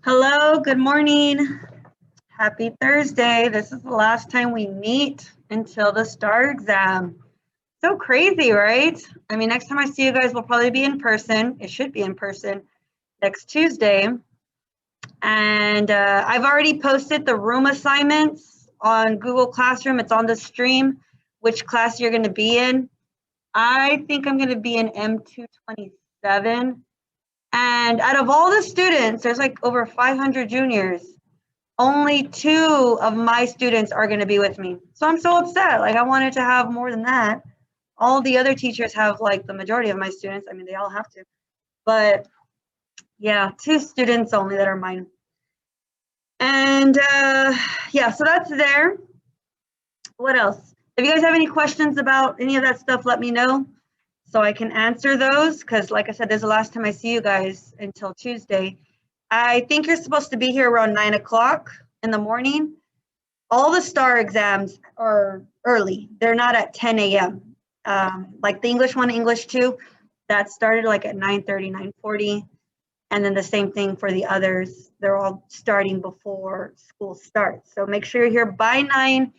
Hello, good morning. Happy Thursday. This is the last time we meet until the STAAR exam. So crazy, right? I mean, next time I see you guys will probably be in person. It should be in person next Tuesday. And I've already posted the room assignments on Google Classroom. It's on the stream, which class you're going to be in. I think I'm going to be in M227. And out of all the students, there's like over 500 juniors. Only 2 of my students are going to be with me. So I'm so upset. Like I wanted to have more than that. All the other teachers have like the majority of my students. I mean, they all have to. But yeah, 2 students only that are mine. And yeah, so that's there. What else? If you guys have any questions about any of that stuff, let me know so I can answer those. Because like I said, this is the last time I see you guys until Tuesday. I think you're supposed to be here around 9 o'clock in the morning. All the STAAR exams are early. They're not at 10 a.m. Like the English 1, English 2, that started like at 9:30, 9:40. And then the same thing for the others. They're all starting before school starts. So make sure you're here by 9.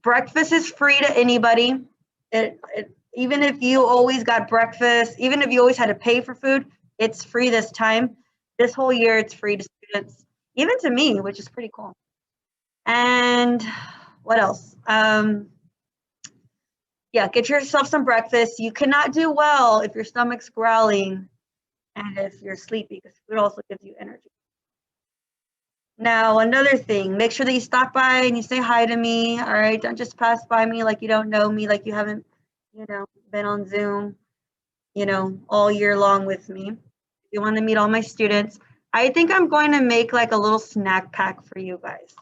Breakfast is free to anybody. Even if you always got breakfast, even if you always had to pay for food, it's free this time. This whole year, it's free to students, even to me, which is pretty cool. And what else? Yeah, get yourself some breakfast. You cannot do well if your stomach's growling and if you're sleepy, because food also gives you energy. Now, another thing, make sure that you stop by and you say hi to me, all right? Don't just pass by me like you don't know me, like you haven't, been on Zoom, all year long with me. If you want to meet all my students, I think I'm going to make like a little snack pack for you guys.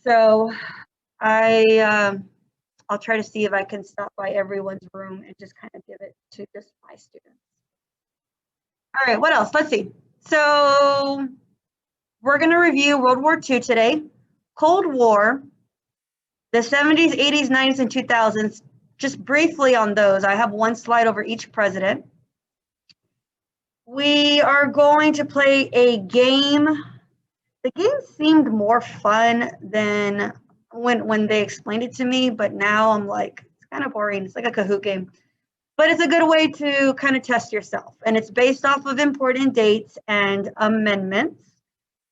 So I'll try to see if I can stop by everyone's room and just kind of give it to just my students. All right, what else? Let's see. So we're going to review World War II today, Cold War, the 70s, 80s, 90s, and 2000s. Just briefly on those. I have one slide over each president. We are going to play a game. The game seemed more fun than when they explained it to me, but now I'm like, it's kind of boring. It's like a Kahoot game. But it's a good way to kind of test yourself. And it's based off of important dates and amendments.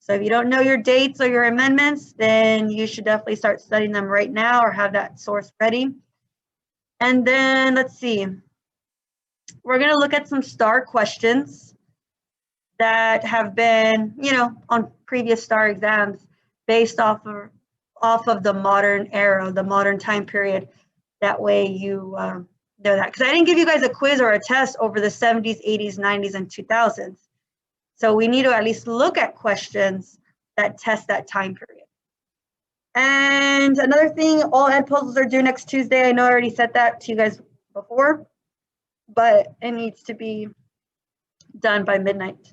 So if you don't know your dates or your amendments, then you should definitely start studying them right now or have that source ready. And then let's see. We're going to look at some STAAR questions that have been, on previous STAAR exams based off of the modern era, the modern time period. That way you know that. Because I didn't give you guys a quiz or a test over the 70s, 80s, 90s, and 2000s. So we need to at least look at questions that test that time period. And another thing, all ed puzzles are due next Tuesday. I know I already said that to you guys before, but it needs to be done by midnight.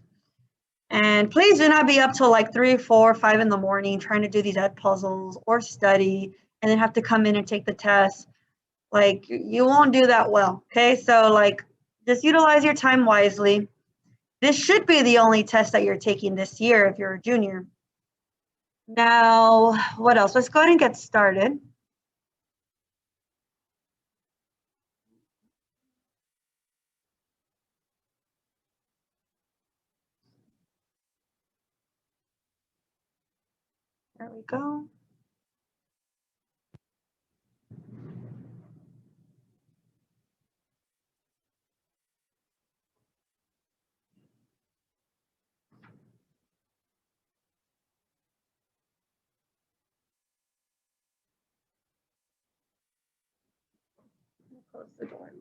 And please do not be up till like 3, 4, 5 in the morning trying to do these ed puzzles or study and then have to come in and take the test. Like you won't do that well, okay? So like just utilize your time wisely. This should be the only test that you're taking this year if you're a junior. Now, what else? Let's go ahead and get started. There we go. Close the door.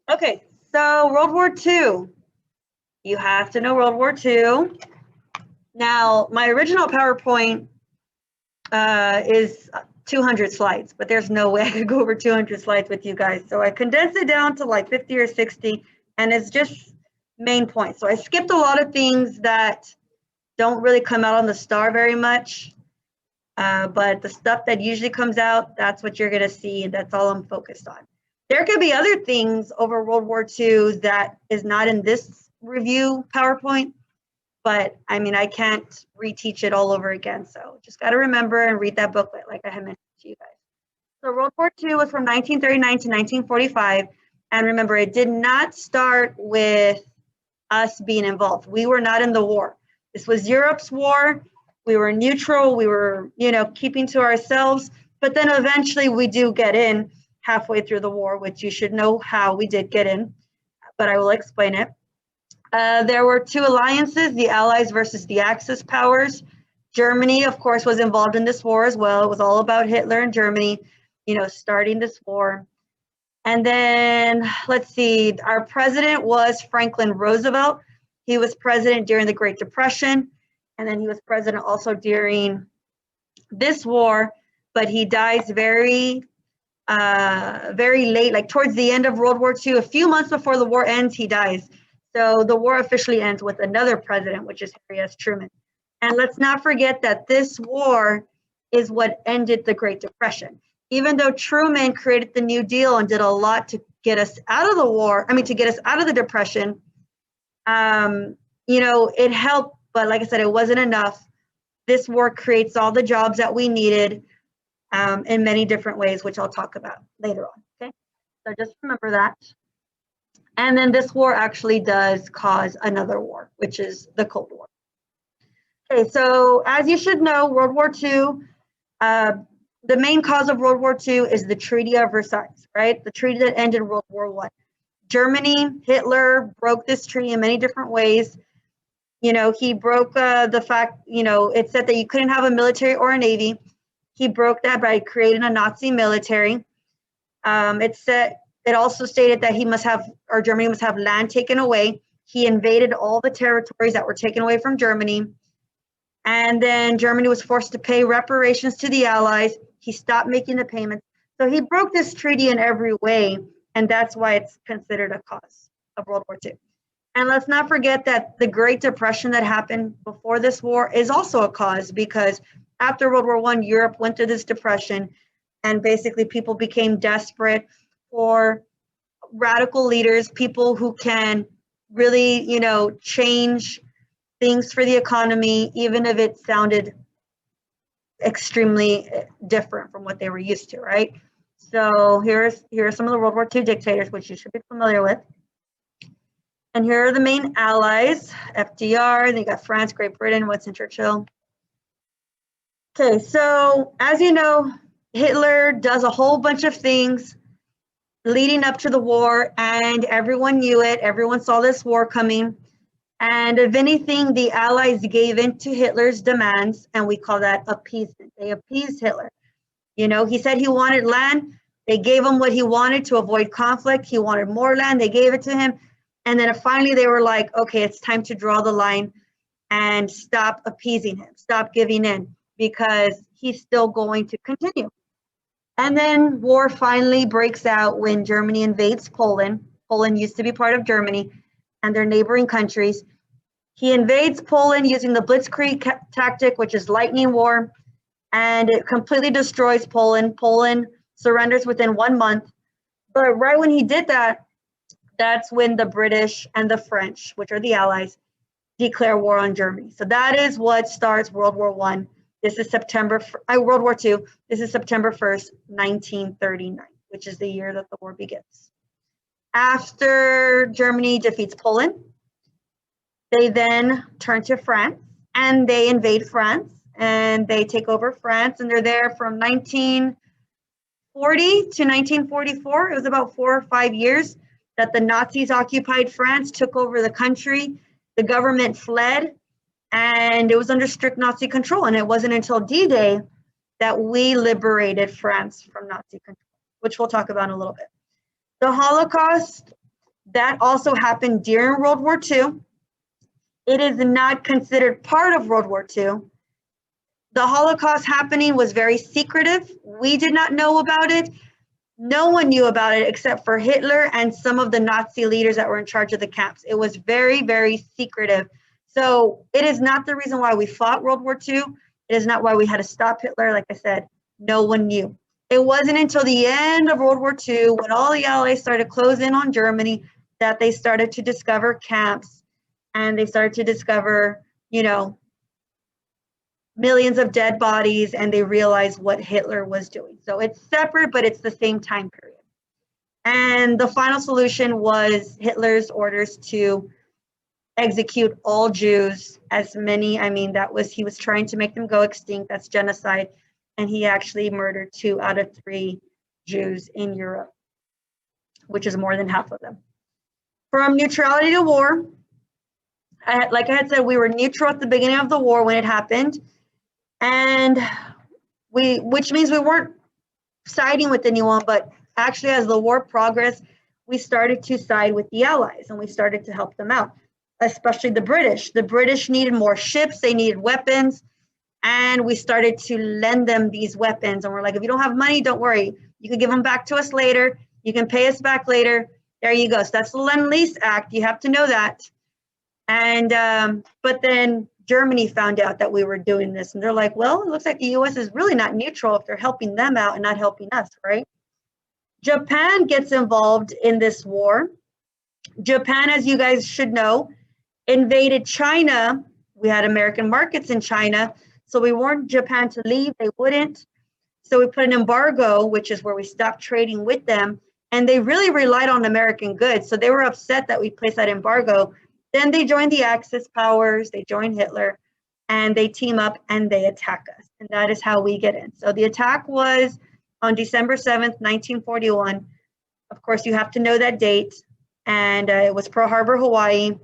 Okay, so World War II. You have to know World War II. Now, my original PowerPoint is 200 slides, but there's no way I could go over 200 slides with you guys. So I condensed it down to like 50 or 60, and it's just main points. So I skipped a lot of things that don't really come out on the STAAR very much, but the stuff that usually comes out, that's what you're gonna see, and that's all I'm focused on. There could be other things over World War II that is not in this review PowerPoint, but I mean, I can't reteach it all over again. So just got to remember and read that booklet like I had mentioned to you guys. So World War II was from 1939 to 1945. And remember, it did not start with us being involved. We were not in the war. This was Europe's war. We were neutral. We were, keeping to ourselves. But then eventually we do get in halfway through the war, which you should know how we did get in, but I will explain it. There were two alliances, the Allies versus the Axis powers. Germany, of course, was involved in this war as well. It was all about Hitler and Germany, starting this war. And then, let's see, our president was Franklin Roosevelt. He was president during the Great Depression, and then he was president also during this war, but he dies very late, like towards the end of World War II. A few months before the war ends, he dies. So the war officially ends with another president, which is Harry S. Truman. And let's not forget that this war is what ended the Great Depression. Even though Truman created the New Deal and did a lot to get us out of the war, to get us out of the Depression, it helped, but like I said, it wasn't enough. This war creates all the jobs that we needed in many different ways, which I'll talk about later on, okay? So just remember that. And then this war actually does cause another war, which is the Cold War. Okay, so as you should know, World War II, the main cause of World War II is the Treaty of Versailles, right? The treaty that ended World War I. Germany, Hitler broke this treaty in many different ways. He broke the fact, it said that you couldn't have a military or a navy. He broke that by creating a Nazi military. It also stated that Germany must have land taken away. He invaded all the territories that were taken away from Germany. And then Germany was forced to pay reparations to the Allies. He stopped making the payments. So he broke this treaty in every way, and that's why it's considered a cause of World War II. And let's not forget that the Great Depression that happened before this war is also a cause, because after World War I, Europe went through this depression, and basically people became desperate for radical leaders, people who can really, change things for the economy, even if it sounded extremely different from what they were used to, right? So here are some of the World War II dictators, which you should be familiar with. And here are the main allies, FDR, they got France, Great Britain, Winston Churchill. Okay, so as you know, Hitler does a whole bunch of things leading up to the war, and everyone knew it. Everyone saw this war coming. And if anything, the Allies gave in to Hitler's demands, and we call that appeasement. They appeased Hitler. He said he wanted land. They gave him what he wanted to avoid conflict. He wanted more land. They gave it to him. And then finally they were like, okay, it's time to draw the line and stop appeasing him, stop giving in, because he's still going to continue. And then war finally breaks out when Germany invades Poland. Poland used to be part of Germany and their neighboring countries. He invades Poland using the Blitzkrieg tactic, which is lightning war, and it completely destroys Poland. Poland surrenders within 1 month. But right when he did that, that's when the British and the French, which are the Allies, declare war on Germany. So that is what starts World War I. This is World War II. This is September 1st, 1939, which is the year that the war begins. After Germany defeats Poland, they then turn to France and they invade France and they take over France, and they're there from 1940 to 1944. It was about 4 or 5 years that the Nazis occupied France, took over the country. The government fled, and it was under strict Nazi control. And it wasn't until D-Day that we liberated France from Nazi control, which we'll talk about in a little bit. The Holocaust, that also happened during World War II. It is not considered part of World War II. The Holocaust happening was very secretive. We did not know about it. No one knew about it except for Hitler and some of the Nazi leaders that were in charge of the camps. It was very, very secretive. So it is not the reason why we fought World War II. It is not why we had to stop Hitler. Like I said, no one knew. It wasn't until the end of World War II, when all the Allies started closing in on Germany, that they started to discover camps, and they started to discover, you know, millions of dead bodies, and they realized what Hitler was doing. So it's separate, but it's the same time period. And the final solution was Hitler's orders to execute all Jews, as many, I mean, he was trying to make them go extinct. That's genocide. And he actually murdered 2 out of 3 Jews in Europe, which is more than half of them. From neutrality to war, like I had said, we were neutral at the beginning of the war when it happened. And which means we weren't siding with anyone, but actually as the war progressed, we started to side with the Allies and we started to help them out, especially the British. The British needed more ships, they needed weapons, and we started to lend them these weapons. And we're like, if you don't have money, don't worry. You can give them back to us later. You can pay us back later. There you go. So that's the Lend-Lease Act. You have to know that. And, but then Germany found out that we were doing this, and they're like, well, it looks like the US is really not neutral if they're helping them out and not helping us, right? Japan gets involved in this war. Japan, as you guys should know, invaded China. We had American markets in China, so we warned Japan to leave. They wouldn't. So we put an embargo, which is where we stopped trading with them, and they really relied on American goods. So they were upset that we placed that embargo. Then they joined the Axis powers, they joined Hitler, and they team up and they attack us. And that is how we get in. So the attack was on December 7th, 1941. Of course, you have to know that date. And it was Pearl Harbor, Hawaii.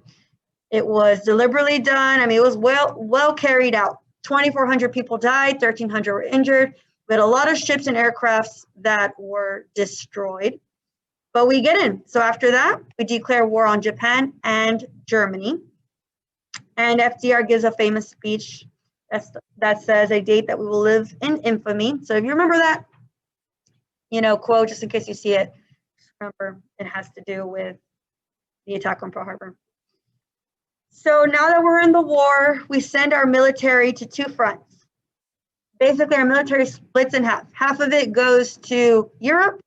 It was deliberately done. I mean, it was well carried out. 2,400 people died, 1,300 were injured. We had a lot of ships and aircrafts that were destroyed. But we get in. So after that, we declare war on Japan and Germany. And FDR gives a famous speech that says a date that we will live in infamy. So if you remember that, quote, just in case you see it, remember it has to do with the attack on Pearl Harbor. So now that we're in the war, we send our military to 2 fronts. Basically, our military splits in half. Half of it goes to Europe,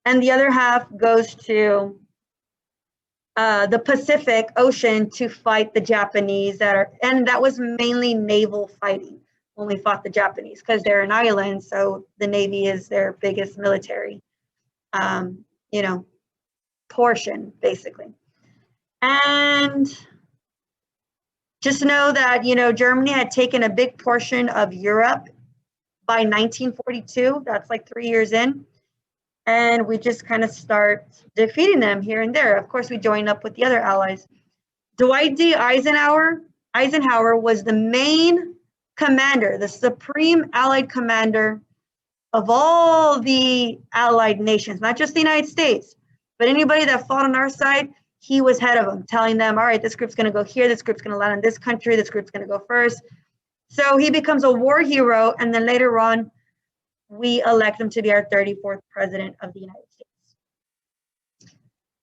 and the other half goes to the Pacific Ocean to fight the Japanese and that was mainly naval fighting when we fought the Japanese, because they're an island, so the Navy is their biggest military, portion, basically. And just know that, Germany had taken a big portion of Europe by 1942. That's like 3 years in. And we just kind of start defeating them here and there. Of course, we join up with the other allies. Dwight D. Eisenhower was the main commander, the supreme allied commander of all the allied nations, not just the United States, but anybody that fought on our side. He was head of them, telling them, all right, this group's going to go here, this group's going to land in this country, this group's going to go first. So he becomes a war hero, and then later on, we elect him to be our 34th president of the United States.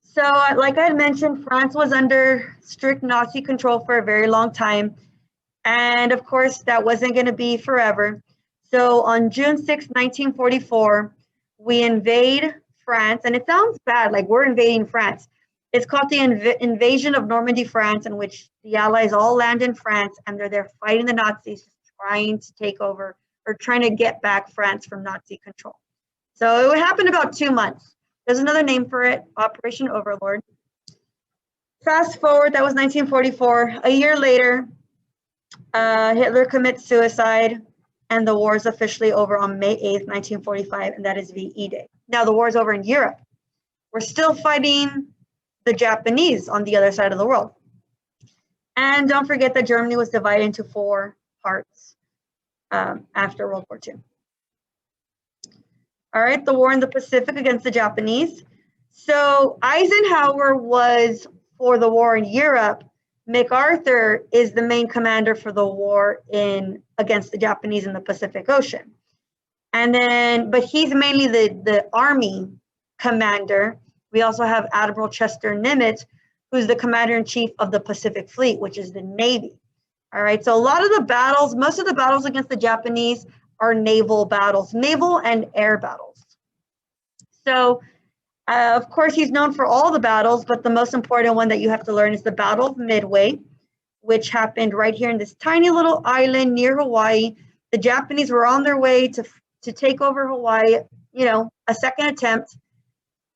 So like I had mentioned, France was under strict Nazi control for a very long time. And of course, that wasn't going to be forever. So on June 6, 1944, we invade France. And it sounds bad, like we're invading France. It's called the invasion of Normandy, France, in which the Allies all land in France, and they're there fighting the Nazis, trying to take over or trying to get back France from Nazi control. So it happened about 2 months. There's another name for it, Operation Overlord. Fast forward, that was 1944. A year later, Hitler commits suicide, and the war is officially over on May 8th, 1945, and that is VE Day. Now the war is over in Europe. We're still fighting the Japanese on the other side of the world. And don't forget that Germany was divided into 4 parts after World War II. All right, the war in the Pacific against the Japanese. So Eisenhower was for the war in Europe, MacArthur is the main commander for the war against the Japanese in the Pacific Ocean. And then, but he's mainly the Army commander. We also have Admiral Chester Nimitz, who's the commander-in-chief of the Pacific Fleet, which is the Navy. All right, so a lot of the battles, most of the battles against the Japanese are naval battles, naval and air battles. So, of course, he's known for all the battles, but the most important one that you have to learn is the Battle of Midway, which happened right here in this tiny little island near Hawaii. The Japanese were on their way to take over Hawaii, you know, a second attempt.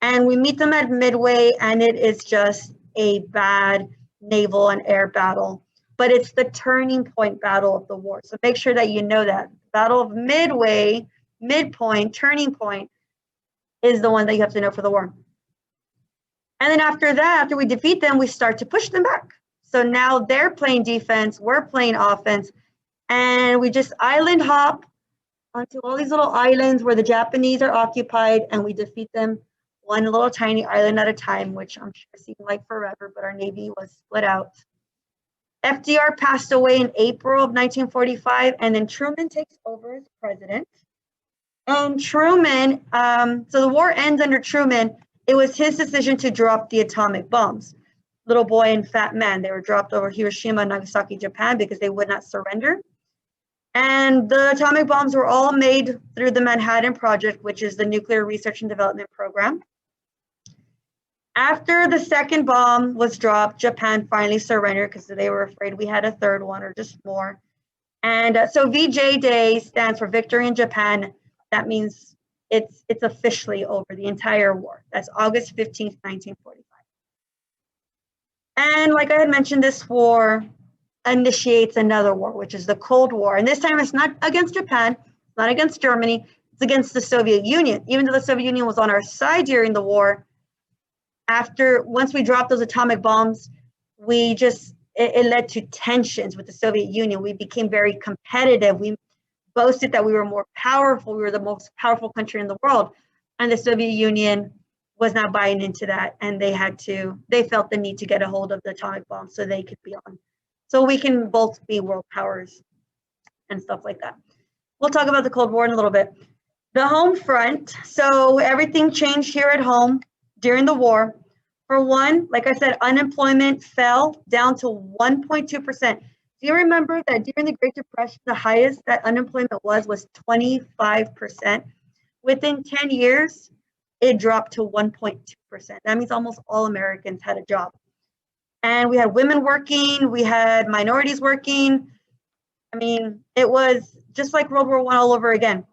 And we meet them at Midway, and it is just a bad naval and air battle. But it's the turning point battle of the war. So make sure that you know that. Battle of Midway, midpoint, turning point, is the one that you have to know for the war. And then after that, after we defeat them, we start to push them back. So now they're playing defense, we're playing offense, and we just island hop onto all these little islands where the Japanese are occupied, and we defeat them one little tiny island at a time, which I'm sure seemed like forever, but our Navy was split out. FDR passed away in April of 1945, and then Truman takes over as president. And Truman, so the war ends under Truman. It was his decision to drop the atomic bombs. Little boy and fat man, they were dropped over Hiroshima and Nagasaki, Japan, because they would not surrender. And the atomic bombs were all made through the Manhattan Project, which is the nuclear research and development program. After the second bomb was dropped, Japan finally surrendered because they were afraid we had a third one or just more. And so VJ Day stands for Victory in Japan. That means it's officially over, the entire war. That's August 15th, 1945. And like I had mentioned, this war initiates another war, which is the Cold War. And this time it's not against Japan, not against Germany, it's against the Soviet Union. Even though the Soviet Union was on our side during the war, once we dropped those atomic bombs, it led to tensions with the Soviet Union. We became very competitive. We boasted that we were more powerful. We were the most powerful country in the world. And the Soviet Union was not buying into that. And they felt the need to get a hold of the atomic bomb so they could be on. So we can both be world powers and stuff like that. We'll talk about the Cold War in a little bit. The home front. So everything changed here at home during the war. For one, like I said, unemployment fell down to 1.2%. Do you remember that during the Great Depression, the highest that unemployment was 25%? Within 10 years, it dropped to 1.2%. That means almost all Americans had a job. And we had women working, we had minorities working. I mean, it was just like World War I all over again.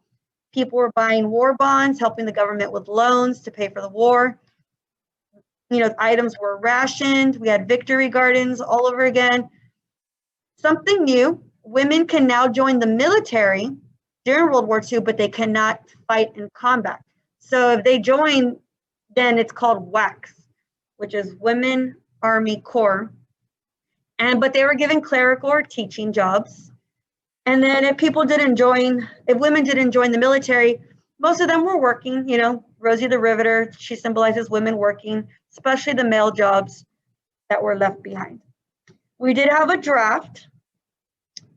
People were buying war bonds, helping the government with loans to pay for the war. You know, items were rationed. We had victory gardens all over again. Something new, women can now join the military during World War II, but they cannot fight in combat. So if they join, then it's called WACS, which is Women Army Corps. But they were given clerical or teaching jobs. And then if women didn't join the military, most of them were working. You know, Rosie the Riveter, she symbolizes women working, especially the male jobs that were left behind. We did have a draft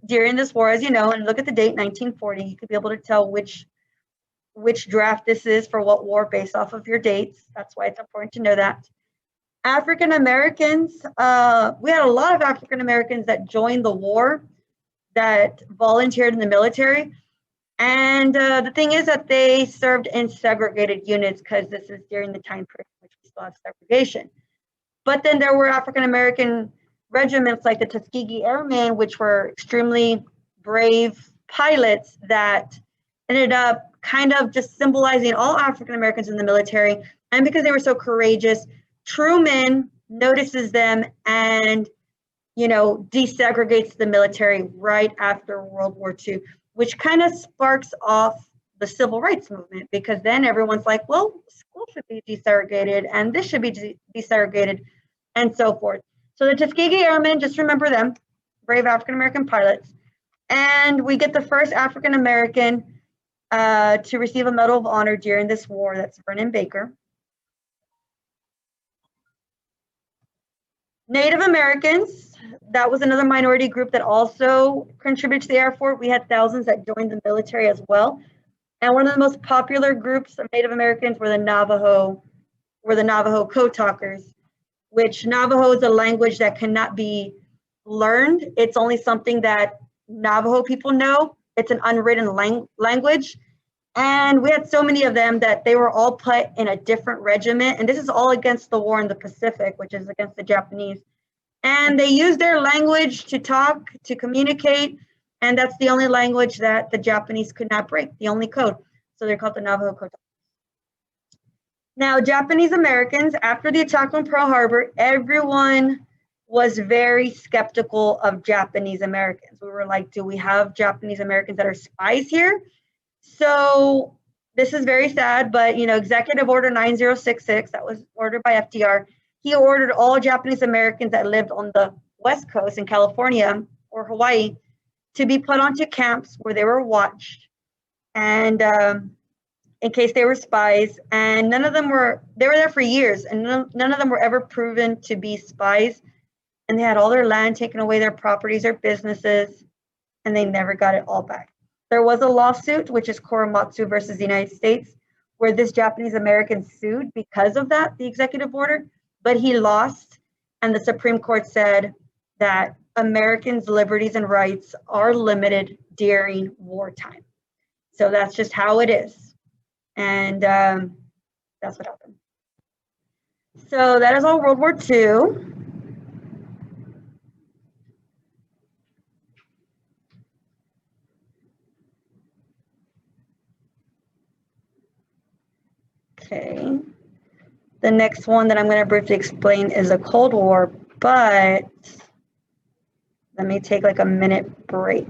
during this war, as you know, and look at the date, 1940. You could be able to tell which draft this is for what war based off of your dates. That's why it's important to know that. African Americans, we had a lot of African Americans that joined the war, that volunteered in the military. And the thing is that they served in segregated units because this is during the time period in which we still have segregation. But then there were African American regiments like the Tuskegee Airmen, which were extremely brave pilots that ended up kind of just symbolizing all African Americans in the military. And because they were so courageous, Truman notices them and, you know, desegregates the military right after World War II, which kind of sparks off the civil rights movement, because then everyone's like, well, school should be desegregated and this should be desegregated and so forth. So the Tuskegee Airmen, just remember them, brave African-American pilots. And we get the first African-American to receive a Medal of Honor during this war. That's Vernon Baker. Native Americans, that was another minority group that also contributed to the Air Force. We had thousands that joined the military as well. And one of the most popular groups of Native Americans were the Navajo Code Talkers, which Navajo is a language that cannot be learned. It's only something that Navajo people know. It's an unwritten language. And we had so many of them that they were all put in a different regiment. And this is all against the war in the Pacific, which is against the Japanese. And they use their language to talk, to communicate. And that's the only language that the Japanese could not break, the only code. So they're called the Navajo Code. Now, Japanese Americans, after the attack on Pearl Harbor, everyone was very skeptical of Japanese Americans. We were like, do we have Japanese Americans that are spies here? So this is very sad, but Executive Order 9066, that was ordered by FDR, he ordered all Japanese Americans that lived on the West Coast in California or Hawaii to be put onto camps where they were watched, and in case they were spies. And they were there for years, and none of them were ever proven to be spies. And they had all their land taken away, their properties, their businesses, and they never got it all back. There was a lawsuit, which is Korematsu versus the United States, where this Japanese American sued because of that, the executive order, but he lost. And the Supreme Court said that Americans' liberties and rights are limited during wartime. So that's just how it is. And that's what happened. So that is all World War II. Okay, the next one that I'm going to briefly explain is the Cold War, but let me take like a minute break.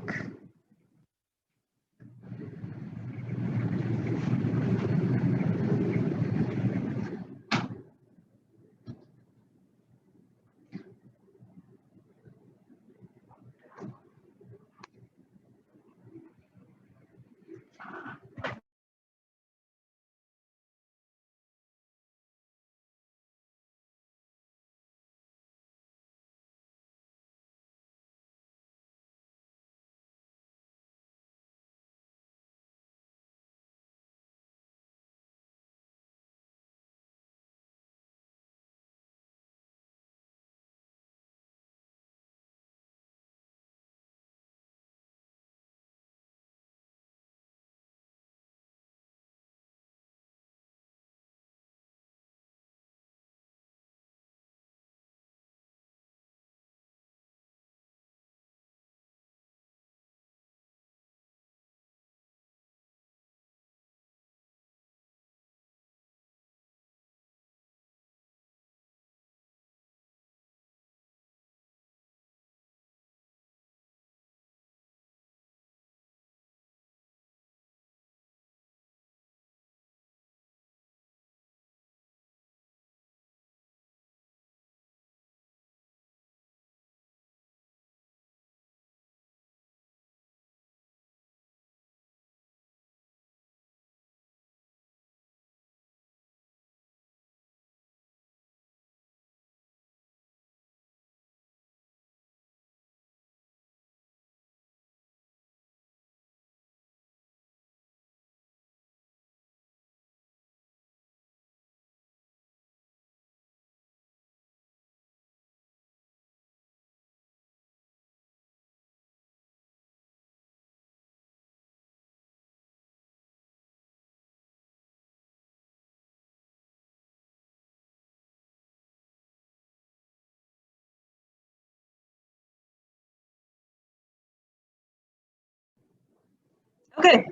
Okay,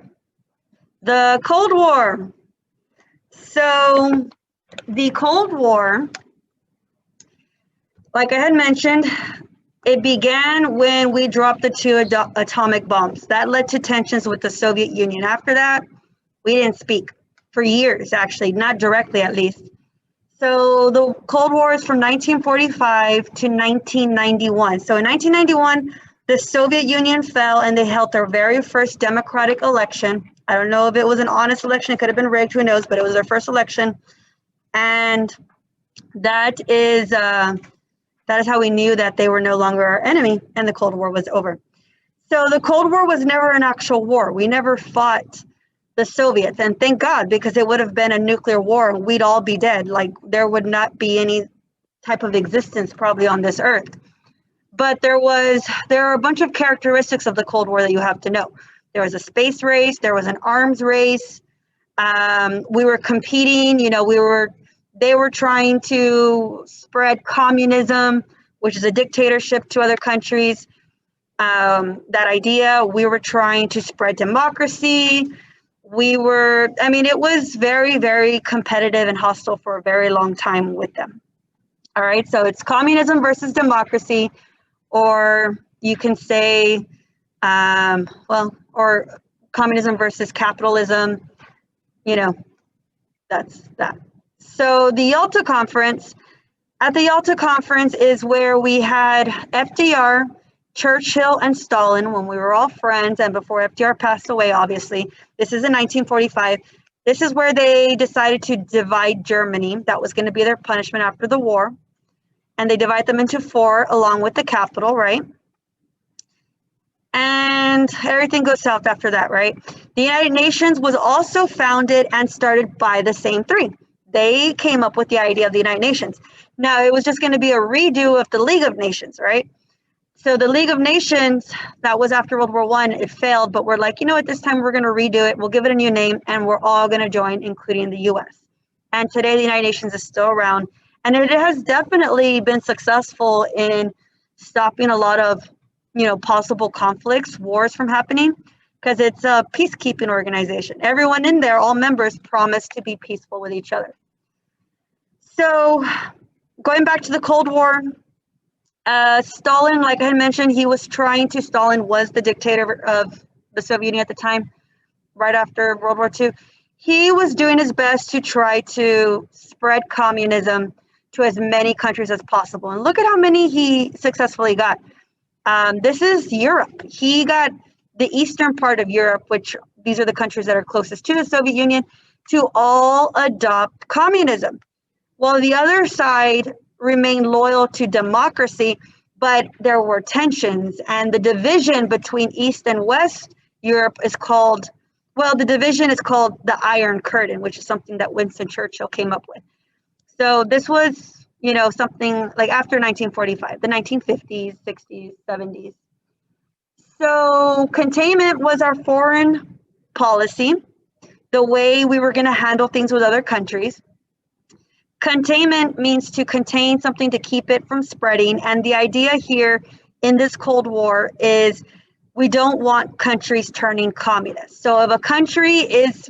the Cold War. So the Cold War, like I had mentioned, it began when we dropped the two atomic bombs. That led to tensions with the Soviet Union. After that, we didn't speak for years, actually, not directly at least. So the Cold War is from 1945 to 1991. So in 1991, the Soviet Union fell and they held their very first democratic election. I don't know if it was an honest election, it could have been rigged, who knows, but it was their first election. And that is That is how we knew that they were no longer our enemy and the Cold War was over. So the Cold War was never an actual war. We never fought the Soviets, and thank God, because it would have been a nuclear war and we'd all be dead. Like, there would not be any type of existence probably on this earth. But there are a bunch of characteristics of the Cold War that you have to know. There was a space race, there was an arms race. We were competing, they were trying to spread communism, which is a dictatorship to other countries. That idea, we were trying to spread democracy. It was very, very competitive and hostile for a very long time with them. All right, so it's communism versus democracy, or you can say, or communism versus capitalism, that's that. So the Yalta Conference, at the Yalta Conference is where we had FDR, Churchill, and Stalin when we were all friends, and before FDR passed away, obviously. This is in 1945. This is where they decided to divide Germany. That was going to be their punishment after the war. And they divide them into 4 along with the capital, right? And everything goes south after that, right? The United Nations was also founded and started by the same 3. They came up with the idea of the United Nations. Now, it was just going to be a redo of the League of Nations, right? So the League of Nations, that was after World War I, it failed, but we're like, at this time we're going to redo it. We'll give it a new name, and we're all going to join, including the U.S. And today the United Nations is still around, and it has definitely been successful in stopping a lot of, possible conflicts, wars from happening, because it's a peacekeeping organization. Everyone in there, all members, promise to be peaceful with each other. So going back to the Cold War, Stalin, like I had mentioned, Stalin was the dictator of the Soviet Union at the time, right after World War II. He was doing his best to try to spread communism to as many countries as possible. And look at how many he successfully got. This is Europe. He got the eastern part of Europe, which these are the countries that are closest to the Soviet Union, to all adopt communism, while the other side remained loyal to democracy. But there were tensions, and the division between East and West Europe is called, the division is called the Iron Curtain, which is something that Winston Churchill came up with. So this was, something like after 1945, the 1950s, 60s, 70s. So containment was our foreign policy, the way we were going to handle things with other countries. Containment means to contain something to keep it from spreading. And the idea here in this Cold War is we don't want countries turning communist. So if a country is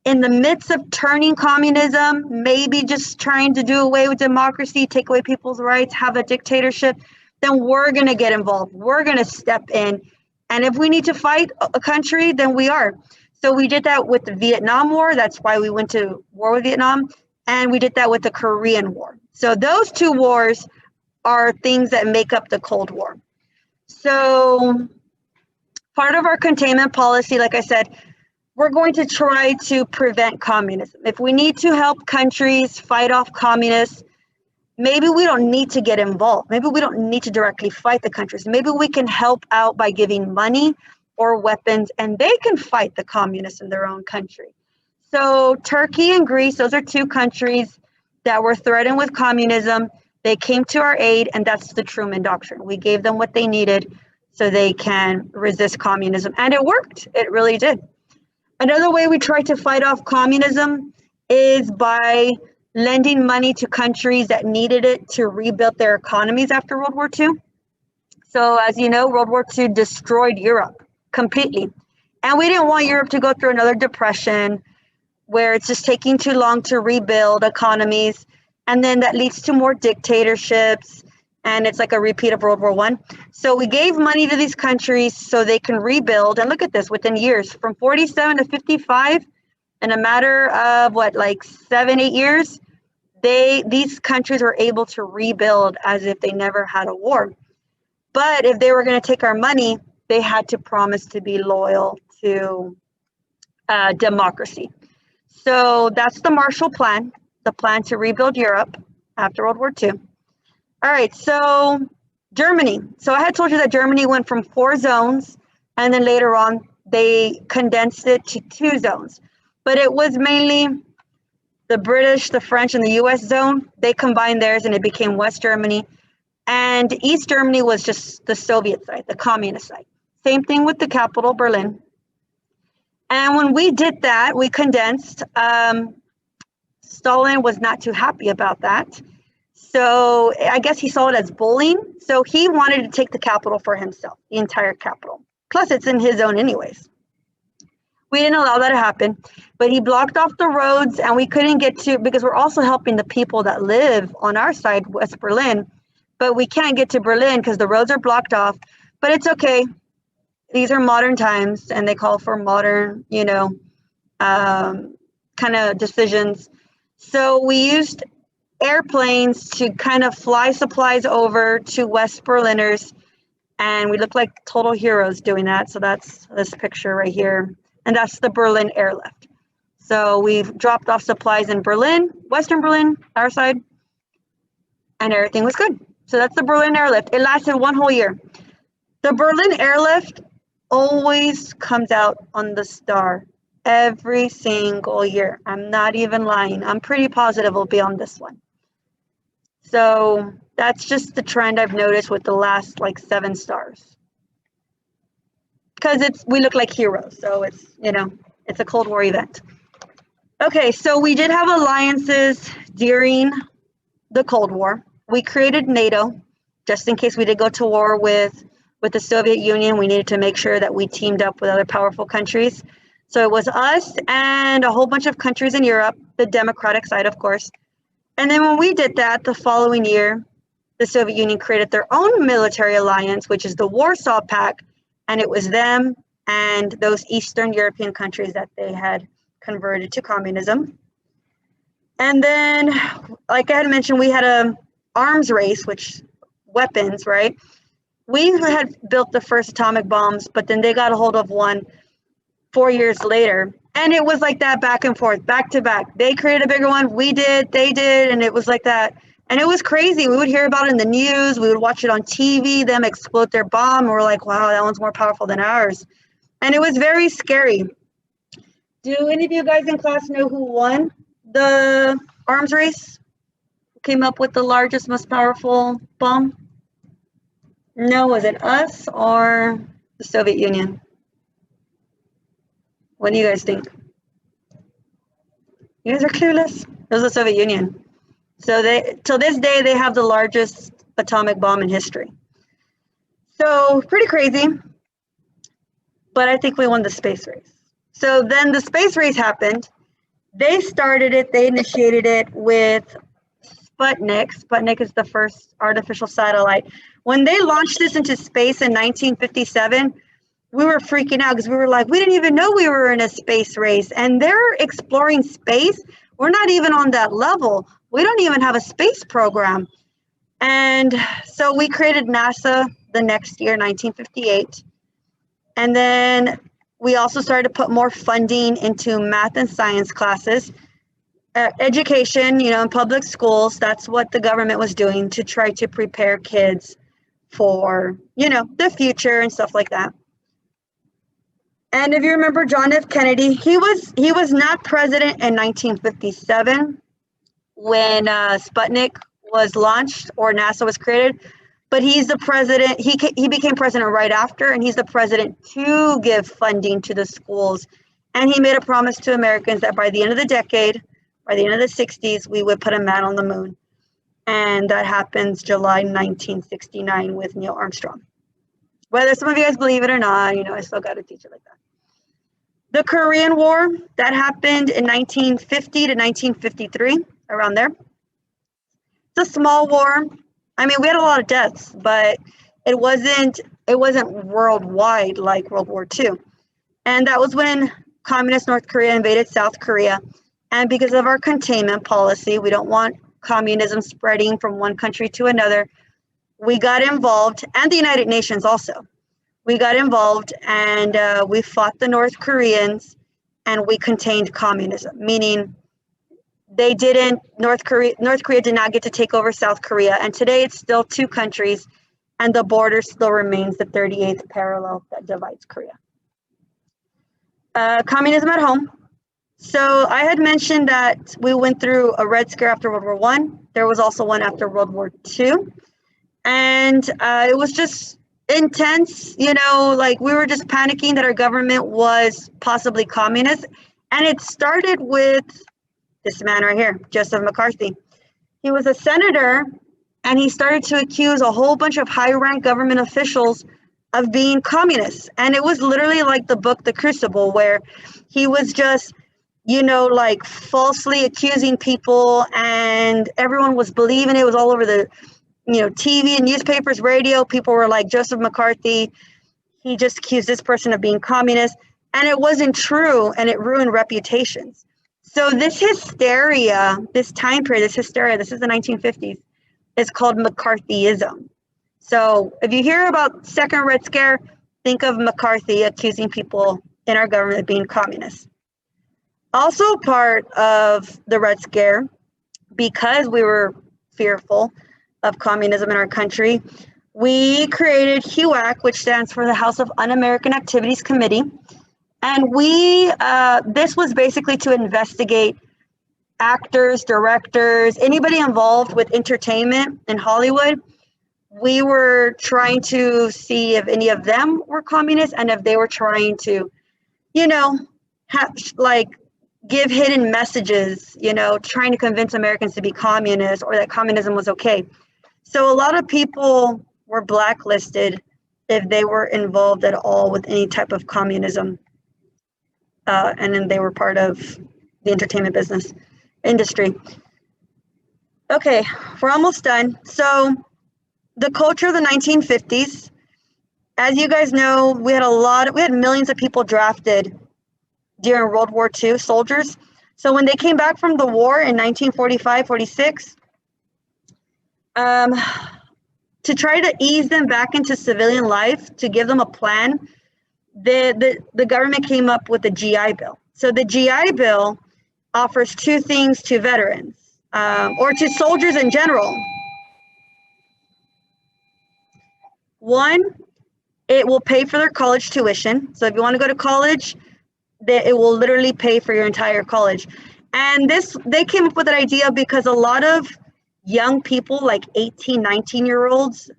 in the midst of turning communism, maybe just trying to do away with democracy, take away people's rights, have a dictatorship, then we're going to get involved. We're going to step in. And if we need to fight a country, then we are. So we did that with the Vietnam War. That's why we went to war with Vietnam. And we did that with the Korean War. So those 2 wars are things that make up the Cold War. So part of our containment policy, like I said, we're going to try to prevent communism. If we need to help countries fight off communists, maybe we don't need to get involved. Maybe we don't need to directly fight the countries. Maybe we can help out by giving money or weapons, and they can fight the communists in their own country. So Turkey and Greece, those are 2 countries that were threatened with communism. They came to our aid, and that's the Truman Doctrine. We gave them what they needed so they can resist communism. And it worked. It really did. Another way we tried to fight off communism is by lending money to countries that needed it to rebuild their economies after World War II. So as you know, World War II destroyed Europe completely. And we didn't want Europe to go through another depression where it's just taking too long to rebuild economies. And then that leads to more dictatorships. And it's like a repeat of World War I. So we gave money to these countries so they can rebuild. And look at this, within years, from 47 to 55, in a matter of 7, 8 years, these countries were able to rebuild as if they never had a war. But if they were going to take our money, they had to promise to be loyal to democracy. So that's the Marshall Plan, the plan to rebuild Europe after World War II. All right, so Germany. So I had told you that Germany went from 4 zones, and then later on they condensed it to 2 zones. But it was mainly the British, the French, and the US zone. They combined theirs and it became West Germany. And East Germany was just the Soviet side, the communist side. Same thing with the capital, Berlin. And when we did that, we condensed. Stalin was not too happy about that. So I guess he saw it as bullying. So he wanted to take the capital for himself, the entire capital. Plus, it's in his zone anyways. We didn't allow that to happen, but he blocked off the roads and we couldn't get to, because we're also helping the people that live on our side, West Berlin, but we can't get to Berlin because the roads are blocked off. But it's okay. These are modern times and they call for modern, kind of decisions. So we used airplanes to kind of fly supplies over to West Berliners, and we look like total heroes doing that. So that's this picture right here, and that's the Berlin airlift. So we've dropped off supplies in Berlin, Western Berlin, our side, and everything was good. So that's the Berlin airlift. It lasted 1 whole year. The Berlin airlift always comes out on the STAAR every single year. I'm not even lying. I'm pretty positive it'll be on this one. So that's just the trend I've noticed with the last like 7 stars. Because we look like heroes. So it's, it's a Cold War event. Okay, so we did have alliances during the Cold War. We created NATO just in case we did go to war with the Soviet Union. We needed to make sure that we teamed up with other powerful countries. So it was us and a whole bunch of countries in Europe, the democratic side, of course. And then when we did that, the following year, the Soviet Union created their own military alliance, which is the Warsaw Pact. And it was them and those Eastern European countries that they had converted to communism. And then, like I had mentioned, we had a arms race, which weapons, right? We had built the first atomic bombs, but then they got a hold of one 4 years later. And it was like that back and forth, back to back. They created a bigger one, we did, they did, and it was like that. And it was crazy. We would hear about it in the news. We would watch it on TV, them explode their bomb. And we're like, wow, that one's more powerful than ours. And it was very scary. Do any of you guys in class know who won the arms race? Who came up with the largest, most powerful bomb? No, was it us or the Soviet Union? What do you guys think? You guys are clueless. It was the Soviet Union. So till this day, they have the largest atomic bomb in history. So pretty crazy, but I think we won the space race. So then the space race happened. They started it, they initiated it with Sputnik. Sputnik is the first artificial satellite. When they launched this into space in 1957, we were freaking out because we were like, we didn't even know we were in a space race and they're exploring space. We're not even on that level. We don't even have a space program. And so we created NASA the next year, 1958. And then we also started to put more funding into math and science classes. Education, in public schools, that's what the government was doing to try to prepare kids for, the future and stuff like that. And if you remember John F. Kennedy, he was not president in 1957 when Sputnik was launched or NASA was created, but he's the president. He became president right after, and he's the president to give funding to the schools. And he made a promise to Americans that by the end of the decade, by the end of the 60s, we would put a man on the moon. And that happens July 1969 with Neil Armstrong. Whether some of you guys believe it or not, I still got to teach it like that. The Korean War, that happened in 1950 to 1953, around there. It's a small war. I mean, we had a lot of deaths, but it wasn't worldwide like World War II. And that was when communist North Korea invaded South Korea. And because of our containment policy, we don't want communism spreading from one country to another. We got involved, and the United Nations also. We got involved and we fought the North Koreans and we contained communism, meaning they didn't, North Korea did not get to take over South Korea. And today it's still two countries, and the border still remains the 38th parallel that divides Korea. Communism at home. So I had mentioned that we went through a Red Scare after World War I. There was also one after World War II. And it was just intense, you know, like we were just panicking that our government was possibly communist. And it started with this man right here, Joseph McCarthy. He was a senator, and he started to accuse a whole bunch of high-rank government officials of being communists. And it was literally like the book The Crucible, where he was just, you know, like falsely accusing people, and everyone was believing it. It was all over the, you know, TV, newspapers, radio. People were like, Joseph McCarthy, he just accused this person of being communist. And it wasn't true, and it ruined reputations. So this hysteria, this time period, this hysteria, this is the 1950s, is called McCarthyism. So if you hear about Second Red Scare, think of McCarthy accusing people in our government of being communists. Also part of the Red Scare, because we were fearful of communism in our country, we created HUAC, which stands for the House of Un-American Activities Committee. And this was basically to investigate actors, directors, anybody involved with entertainment in Hollywood. We were trying to see if any of them were communists, and if they were trying to, you know, give hidden messages, you know, trying to convince Americans to be communist or that communism was okay. So a lot of people were blacklisted if they were involved at all with any type of communism. And then they were part of the entertainment business industry. Okay, we're almost done. So the culture of the 1950s, as you guys know, we had millions of people drafted during World War II, soldiers. So when they came back from the war in 1945, 46, to try to ease them back into civilian life, to give them a plan, the government came up with the GI Bill. So the GI Bill offers two things to veterans, or to soldiers in general. One, it will pay for their college tuition. So if you want to go to college, it will literally pay for your entire college. And they came up with that idea because a lot of young people, like 18, 19-year-olds,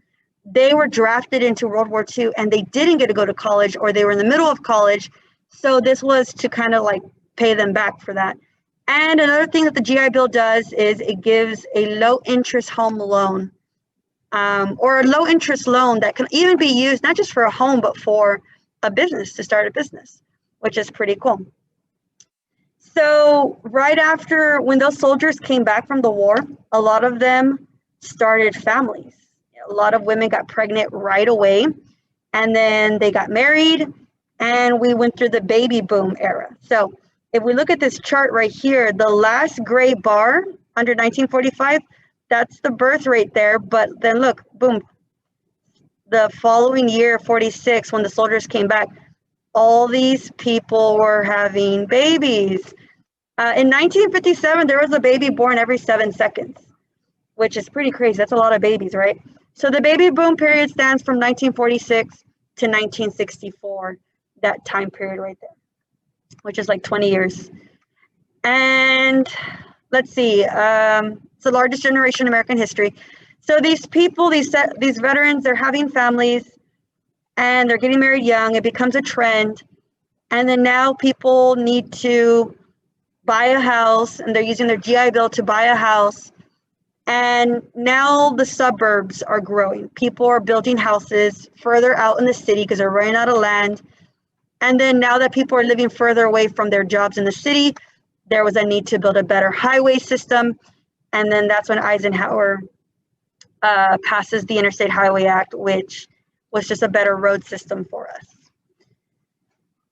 they were drafted into World War II and they didn't get to go to college, or they were in the middle of college. So this was to kind of like pay them back for that. And another thing that the GI Bill does is it gives a low interest home loan, or a low interest loan that can even be used not just for a home, but for a business, to start a business, which is pretty cool. So right after, when those soldiers came back from the war, a lot of them started families. A lot of women got pregnant right away, and then they got married, and we went through the baby boom era. So if we look at this chart right here, the last gray bar under 1945, that's the birth rate there. But then look, boom, the following year, 46, when the soldiers came back, all these people were having babies. In 1957, there was a baby born every 7 seconds, which is pretty crazy. That's a lot of babies, right? So the baby boom period stands from 1946 to 1964, that time period right there, which is like 20 years. And let's see, it's the largest generation in American history. So these people, these veterans, they're having families and they're getting married young. It becomes a trend. And then now people need to buy a house, and they're using their GI Bill to buy a house. And now the suburbs are growing. People are building houses further out in the city because they're running out of land. And then now that people are living further away from their jobs in the city, there was a need to build a better highway system. And then that's when Eisenhower passes the Interstate Highway Act, which was just a better road system for us.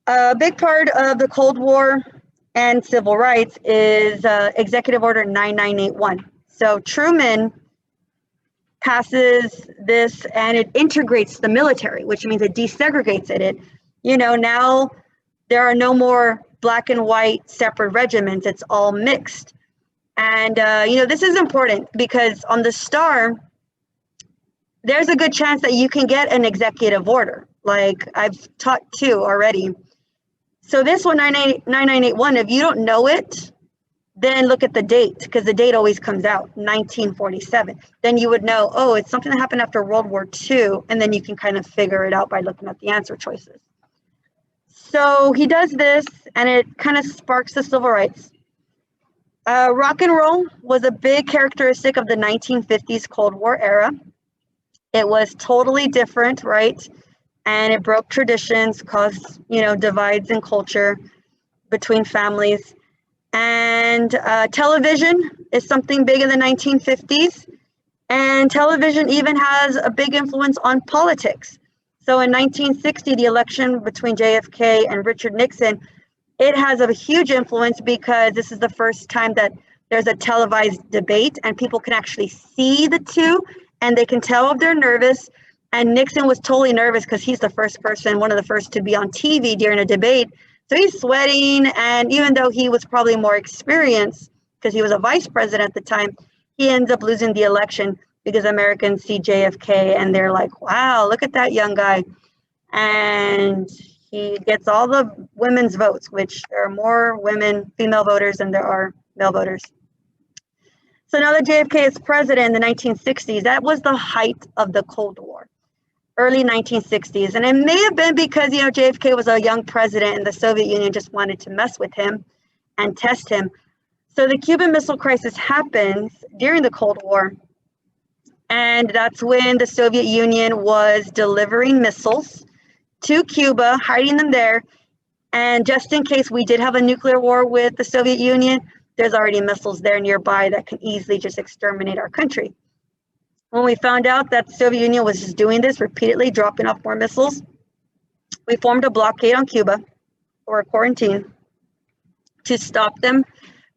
A big part of the Cold War and civil rights is Executive Order 9981. So Truman passes this, and it integrates the military, which means it desegregates it. Now there are no more black and white separate regiments. It's all mixed. And, this is important because on the STAAR, there's a good chance that you can get an executive order. Like I've taught two already. So this one, 9981, if you don't know it, then look at the date, because the date always comes out, 1947. Then you would know, oh, it's something that happened after World War II, and then you can kind of figure it out by looking at the answer choices. So he does this, and it kind of sparks the civil rights. Rock and roll was a big characteristic of the 1950s Cold War era. It was totally different, right? And it broke traditions, caused, divides in culture between families. And television is something big in the 1950s. And television even has a big influence on politics. So in 1960, the election between JFK and Richard Nixon, it has a huge influence because this is the first time that there's a televised debate and people can actually see the two and they can tell if they're nervous. And Nixon was totally nervous because he's the first person, one of the first to be on TV during a debate. So he's sweating, and even though he was probably more experienced because he was a vice president at the time, he ends up losing the election because Americans see JFK and they're like, wow, look at that young guy. And he gets all the women's votes, which there are more female voters than there are male voters. So now that JFK is president in the 1960s, that was the height of the Cold War, early 1960s. And it may have been because, JFK was a young president and the Soviet Union just wanted to mess with him and test him. So the Cuban Missile Crisis happens during the Cold War. And that's when the Soviet Union was delivering missiles to Cuba, hiding them there. And just in case we did have a nuclear war with the Soviet Union, there's already missiles there nearby that can easily just exterminate our country. When we found out that the Soviet Union was just doing this repeatedly, dropping off more missiles, we formed a blockade on Cuba, or a quarantine, to stop them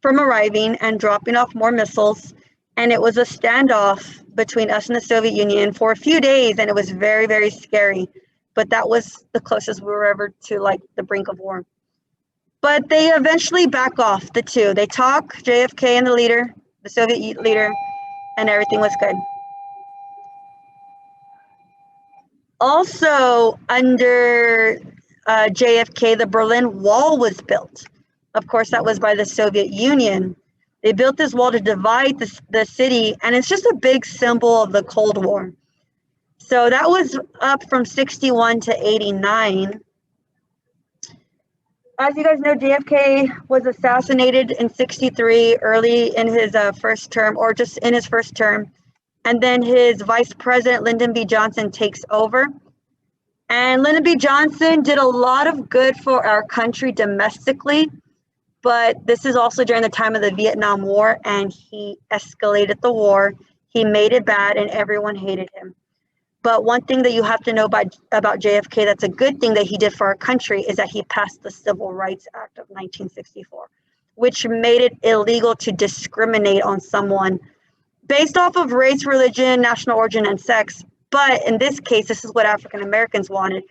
from arriving and dropping off more missiles. And it was a standoff between us and the Soviet Union for a few days, and it was very, very scary. But that was the closest we were ever to the brink of war. But they eventually back off, the two. They talk, JFK and the Soviet leader, and everything was good. Also, under JFK, the Berlin Wall was built. Of course, that was by the Soviet Union. They built this wall to divide the city, and it's just a big symbol of the Cold War. So that was up from 61 to 89. As you guys know, JFK was assassinated in 63, early in his first term, or just in his first term. And then his vice president, Lyndon B. Johnson, takes over. And Lyndon B. Johnson did a lot of good for our country domestically, but this is also during the time of the Vietnam War, and he escalated the war. He made it bad, and everyone hated him. But one thing that you have to know about JFK that's a good thing that he did for our country is that he passed the Civil Rights Act of 1964, which made it illegal to discriminate on someone based off of race, religion, national origin, and sex. But in this case, this is what African Americans wanted.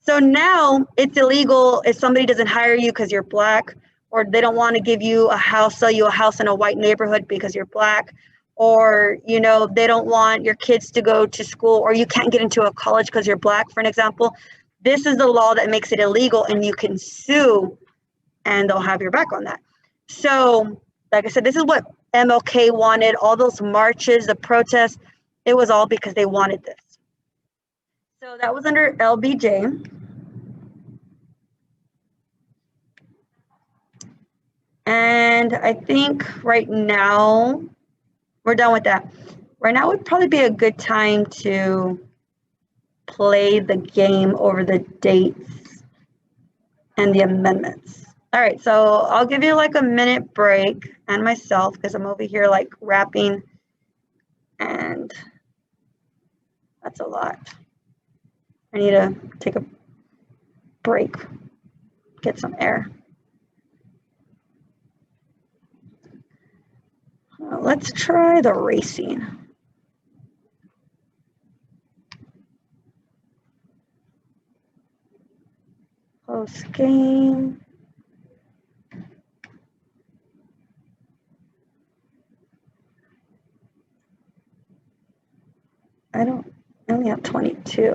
So now it's illegal if somebody doesn't hire you because you're Black, or they don't want to give you a house, sell you a house in a white neighborhood because you're Black, or they don't want your kids to go to school, or you can't get into a college because you're Black, for an example. This is the law that makes it illegal, and you can sue and they'll have your back on that. So like I said, this is what MLK wanted. All those marches, the protests, it was all because they wanted this. So that was under LBJ. And I think right now we're done with that. Right now would probably be a good time to play the game over the dates and the amendments. All right, so I'll give you a minute break, and myself, because I'm over here rapping, and that's a lot. I need to take a break, get some air. Let's try the racing. Post game. 22.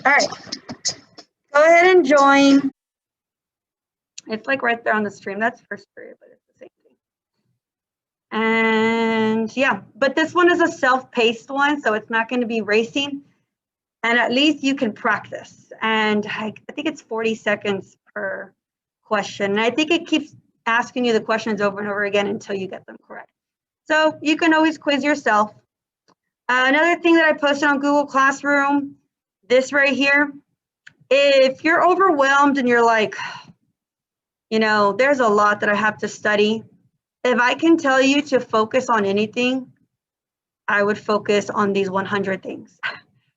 All right, go ahead and join. It's like right there on the stream. That's first period, but it's the same thing. And yeah, but this one is a self-paced one, so it's not going to be racing. And at least you can practice. And I think it's 40 seconds per question. And I think it keeps asking you the questions over and over again until you get them correct. So you can always quiz yourself. Another thing that I posted on Google Classroom, this right here, if you're overwhelmed and you're like, you know, there's a lot that I have to study. If I can tell you to focus on anything, I would focus on these 100 things.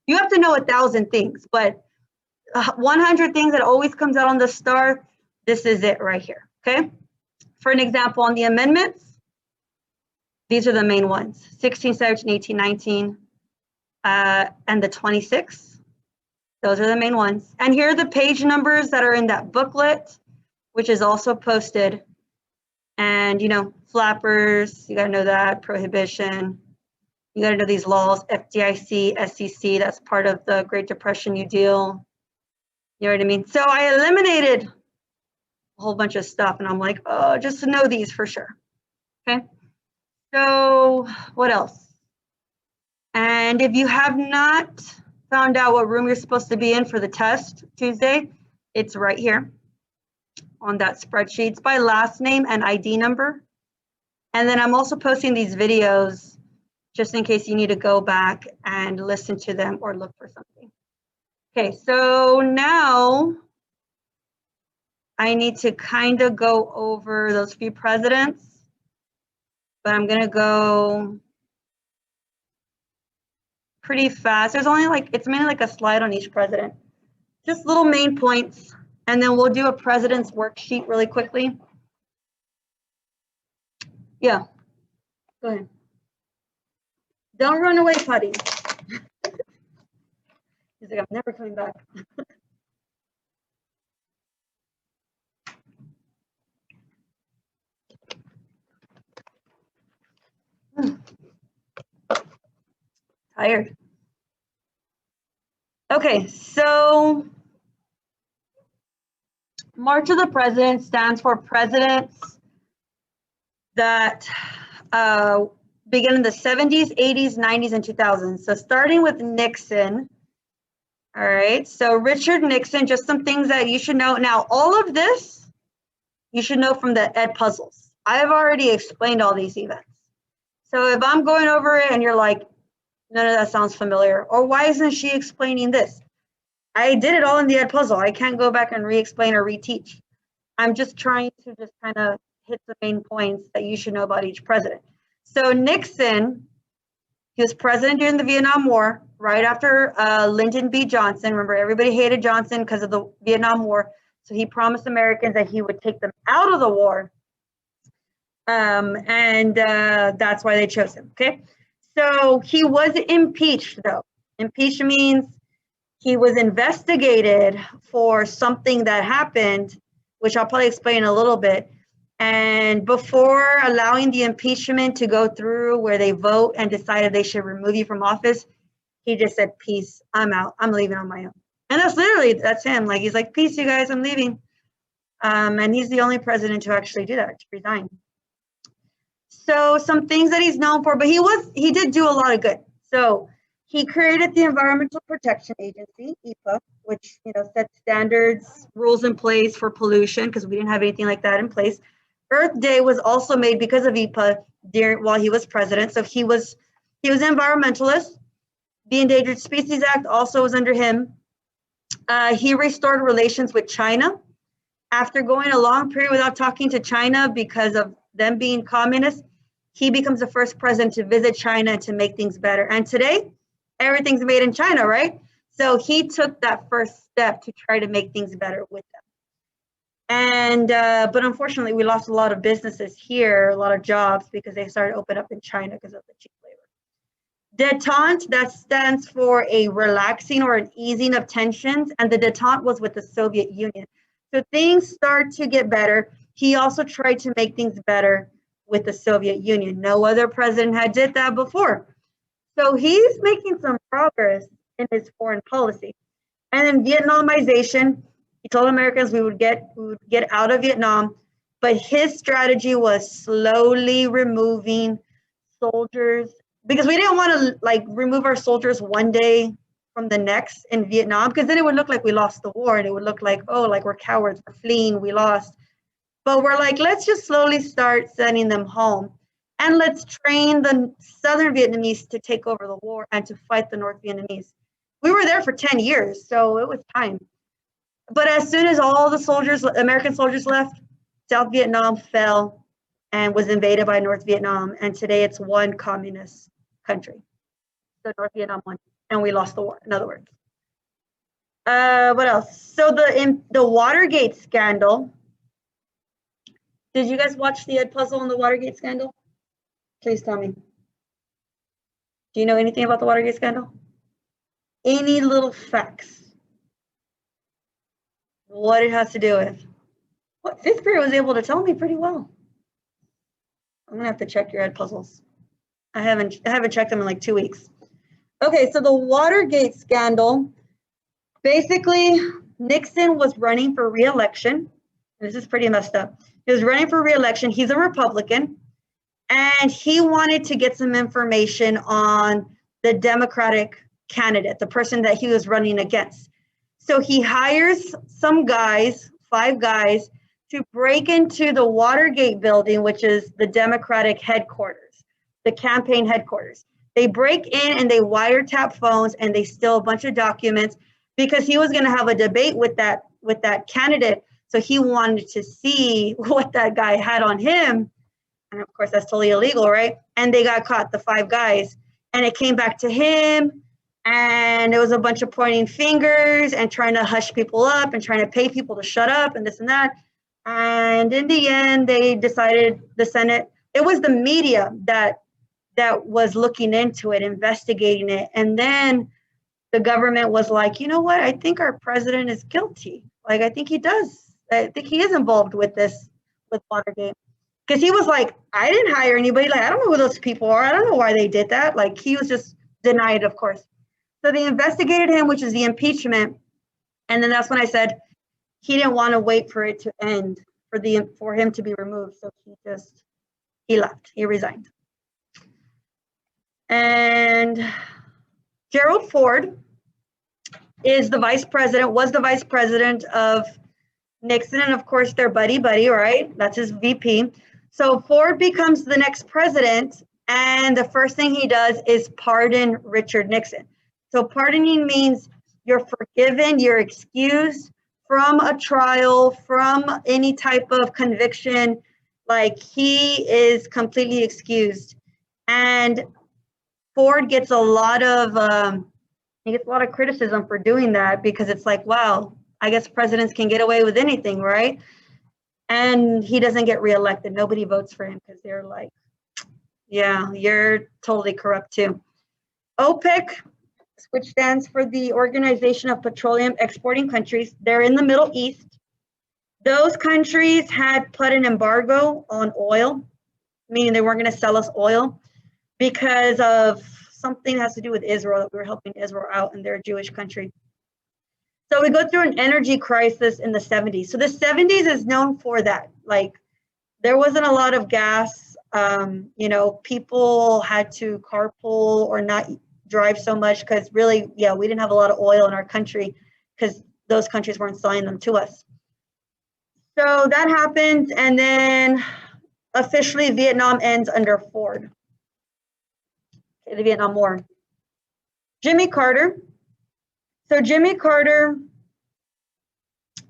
You have to know 1,000 things, but 100 things that always comes out on the STAAR, this is it right here, okay? For an example, on the amendments, these are the main ones, 16, 17, 18, 19, and the 26. Those are the main ones. And here are the page numbers that are in that booklet, which is also posted. And, you know, flappers, you got to know that, prohibition. You got to know these laws, FDIC, SEC, that's part of the Great Depression New Deal. You know what I mean? So I eliminated a whole bunch of stuff, and I'm like, oh, just to know these for sure. Okay. So what else? And if you have not found out what room you're supposed to be in for the test Tuesday, it's right here on that spreadsheet. It's by last name and ID number. And then I'm also posting these videos just in case you need to go back and listen to them or look for something. Okay, so now I need to kind of go over those few presidents, but I'm gonna go pretty fast. There's only like, it's mainly like a slide on each president. Just little main points, and then we'll do a president's worksheet really quickly. Yeah, go ahead. Don't run away, Putty. He's like, I'm never coming back. Tired. Okay, so March of the President stands for presidents that began in the 70s, 80s, 90s, and 2000s. So starting with Nixon. All right, so Richard Nixon, just some things that you should know. Now, all of this you should know from the Ed puzzles. I've already explained all these events. So if I'm going over it and you're like, none of that sounds familiar, or why isn't she explaining this? I did it all in the Ed puzzle. I can't go back and re-explain or reteach. I'm just trying to just kind of hit the main points that you should know about each president. So Nixon, he was president during the Vietnam War, right after Lyndon B. Johnson. Remember, everybody hated Johnson because of the Vietnam War. So he promised Americans that he would take them out of the war. That's why they chose him, okay? So he was impeached, though. Impeached means he was investigated for something that happened, which I'll probably explain in a little bit. And before allowing the impeachment to go through where they vote and decided they should remove you from office, he just said, peace, I'm out, I'm leaving on my own. And that's him. Like, he's like, peace, you guys, I'm leaving. And he's the only president to actually do that, to resign. So some things that he's known for, but he did do a lot of good. So he created the Environmental Protection Agency, EPA, which, you know, set standards, rules in place for pollution, because we didn't have anything like that in place. Earth Day was also made because of EPA while he was president. So he was an environmentalist. The Endangered Species Act also was under him. He restored relations with China. After going a long period without talking to China because of them being communist, he becomes the first president to visit China to make things better. And today, everything's made in China, right? So he took that first step to try to make things better with them. And but unfortunately, we lost a lot of businesses here, a lot of jobs, because they started to open up in China because of the cheap labor. Détente, that stands for a relaxing or an easing of tensions, and the détente was with the Soviet Union. So things start to get better. he also tried to make things better with the Soviet Union. No other president had did that before. So he's making some progress in his foreign policy. And then Vietnamization, he told Americans we would get out of Vietnam, but his strategy was slowly removing soldiers, because we didn't want to like remove our soldiers one day from the next in Vietnam, because then it would look like we lost the war, and it would look like, oh, like we're cowards, we're fleeing, we lost. But we're like, let's just slowly start sending them home, and let's train the Southern Vietnamese to take over the war and to fight the North Vietnamese. We were there for 10 years, so it was time. But as soon as all the soldiers, American soldiers left, South Vietnam fell and was invaded by North Vietnam. And today it's one communist country. So North Vietnam won, and we lost the war, in other words. What else? So the Watergate scandal. Did you guys watch the Ed Puzzle on the Watergate scandal? Please tell me. Do you know anything about the Watergate scandal? Any little facts? What it has to do with? What fifth grade was able to tell me pretty well. I'm gonna have to check your Ed Puzzles. I haven't checked them in like 2 weeks. Okay, so the Watergate scandal. Basically, Nixon was running for re-election. This is pretty messed up. He was running for re-election. He's a Republican, and he wanted to get some information on the Democratic candidate, the person that he was running against. So he hires some guys, 5 guys, to break into the Watergate building, which is the Democratic headquarters, the campaign headquarters. They break in and they wiretap phones and they steal a bunch of documents, because he was going to have a debate with that candidate. So he wanted to see what that guy had on him. And of course, that's totally illegal, right? And they got caught, the 5 guys. And it came back to him. And it was a bunch of pointing fingers and trying to hush people up and trying to pay people to shut up and this and that. And in the end, they decided, the Senate, it was the media that was looking into it, investigating it. And then the government was like, you know what? I think our president is guilty. Like, I think he does. I think he is involved with this, with Watergate. Because he was like, I didn't hire anybody. Like, I don't know who those people are. I don't know why they did that. Like, he was just denied, of course. So they investigated him, which is the impeachment. And then that's when I said he didn't want to wait for it to end, for him to be removed. So he left. He resigned. And Gerald Ford was the vice president of Nixon. And of course, they're buddy, right? That's his VP. So Ford becomes the next president. And the first thing he does is pardon Richard Nixon. So pardoning means you're forgiven, you're excused from a trial, from any type of conviction. Like, he is completely excused. And Ford gets a lot of criticism for doing that, because it's like, wow, I guess presidents can get away with anything, right? And he doesn't get reelected. Nobody votes for him because they're like, yeah, you're totally corrupt too. OPEC, which stands for the Organization of Petroleum Exporting Countries, they're in the Middle East. Those countries had put an embargo on oil, meaning they weren't going to sell us oil because of something that has to do with Israel, that we were helping Israel out, and they're a Jewish country. So we go through an energy crisis in the 70s. So the 70s is known for that. Like, there wasn't a lot of gas. People had to carpool or not drive so much because really, we didn't have a lot of oil in our country because those countries weren't selling them to us. So that happens, and then officially Vietnam ends under Ford. Okay, the Vietnam War. Jimmy Carter. So Jimmy Carter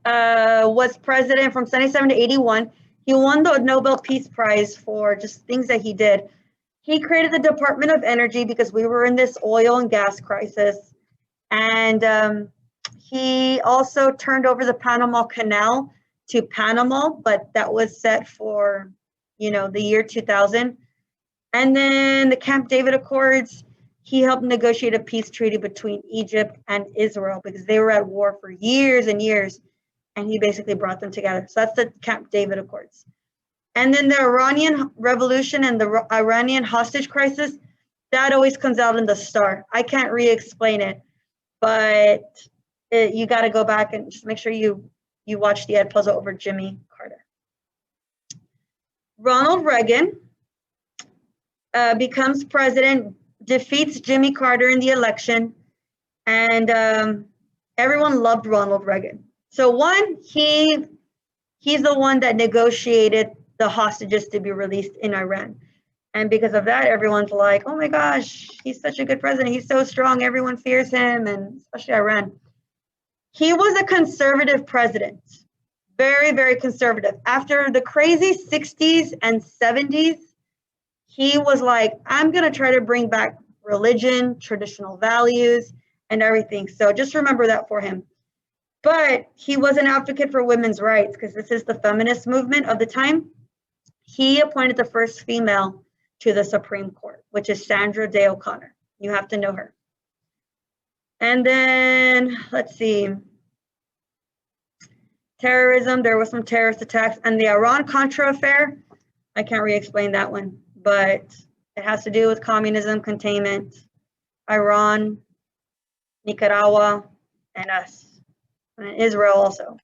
was president from 77 to 81. He won the Nobel Peace Prize for just things that he did. He created the Department of Energy because we were in this oil and gas crisis. And he also turned over the Panama Canal to Panama, but that was set for, the year 2000. And then the Camp David Accords, he helped negotiate a peace treaty between Egypt and Israel because they were at war for years and years. and he basically brought them together. So that's the Camp David Accords. And then the Iranian Revolution and the Iranian hostage crisis, that always comes out in the STAAR. I can't re-explain it, but you got to go back and just make sure you watch the Ed Puzzle over Jimmy Carter. Ronald Reagan becomes president, defeats Jimmy Carter in the election, and everyone loved Ronald Reagan. So one, he's the one that negotiated the hostages to be released in Iran. And because of that, everyone's like, oh my gosh, he's such a good president. He's so strong. Everyone fears him, and especially Iran. He was a conservative president, very, very conservative. After the crazy 60s and 70s, he was like, I'm going to try to bring back religion, traditional values, and everything. So just remember that for him. But he was an advocate for women's rights, because this is the feminist movement of the time. He appointed the first female to the Supreme Court, which is Sandra Day O'Connor. You have to know her. And then, let's see. Terrorism, there was some terrorist attacks. And the Iran-Contra affair, I can't re-explain that one, but it has to do with communism, containment, Iran, Nicaragua, and us. And Israel also.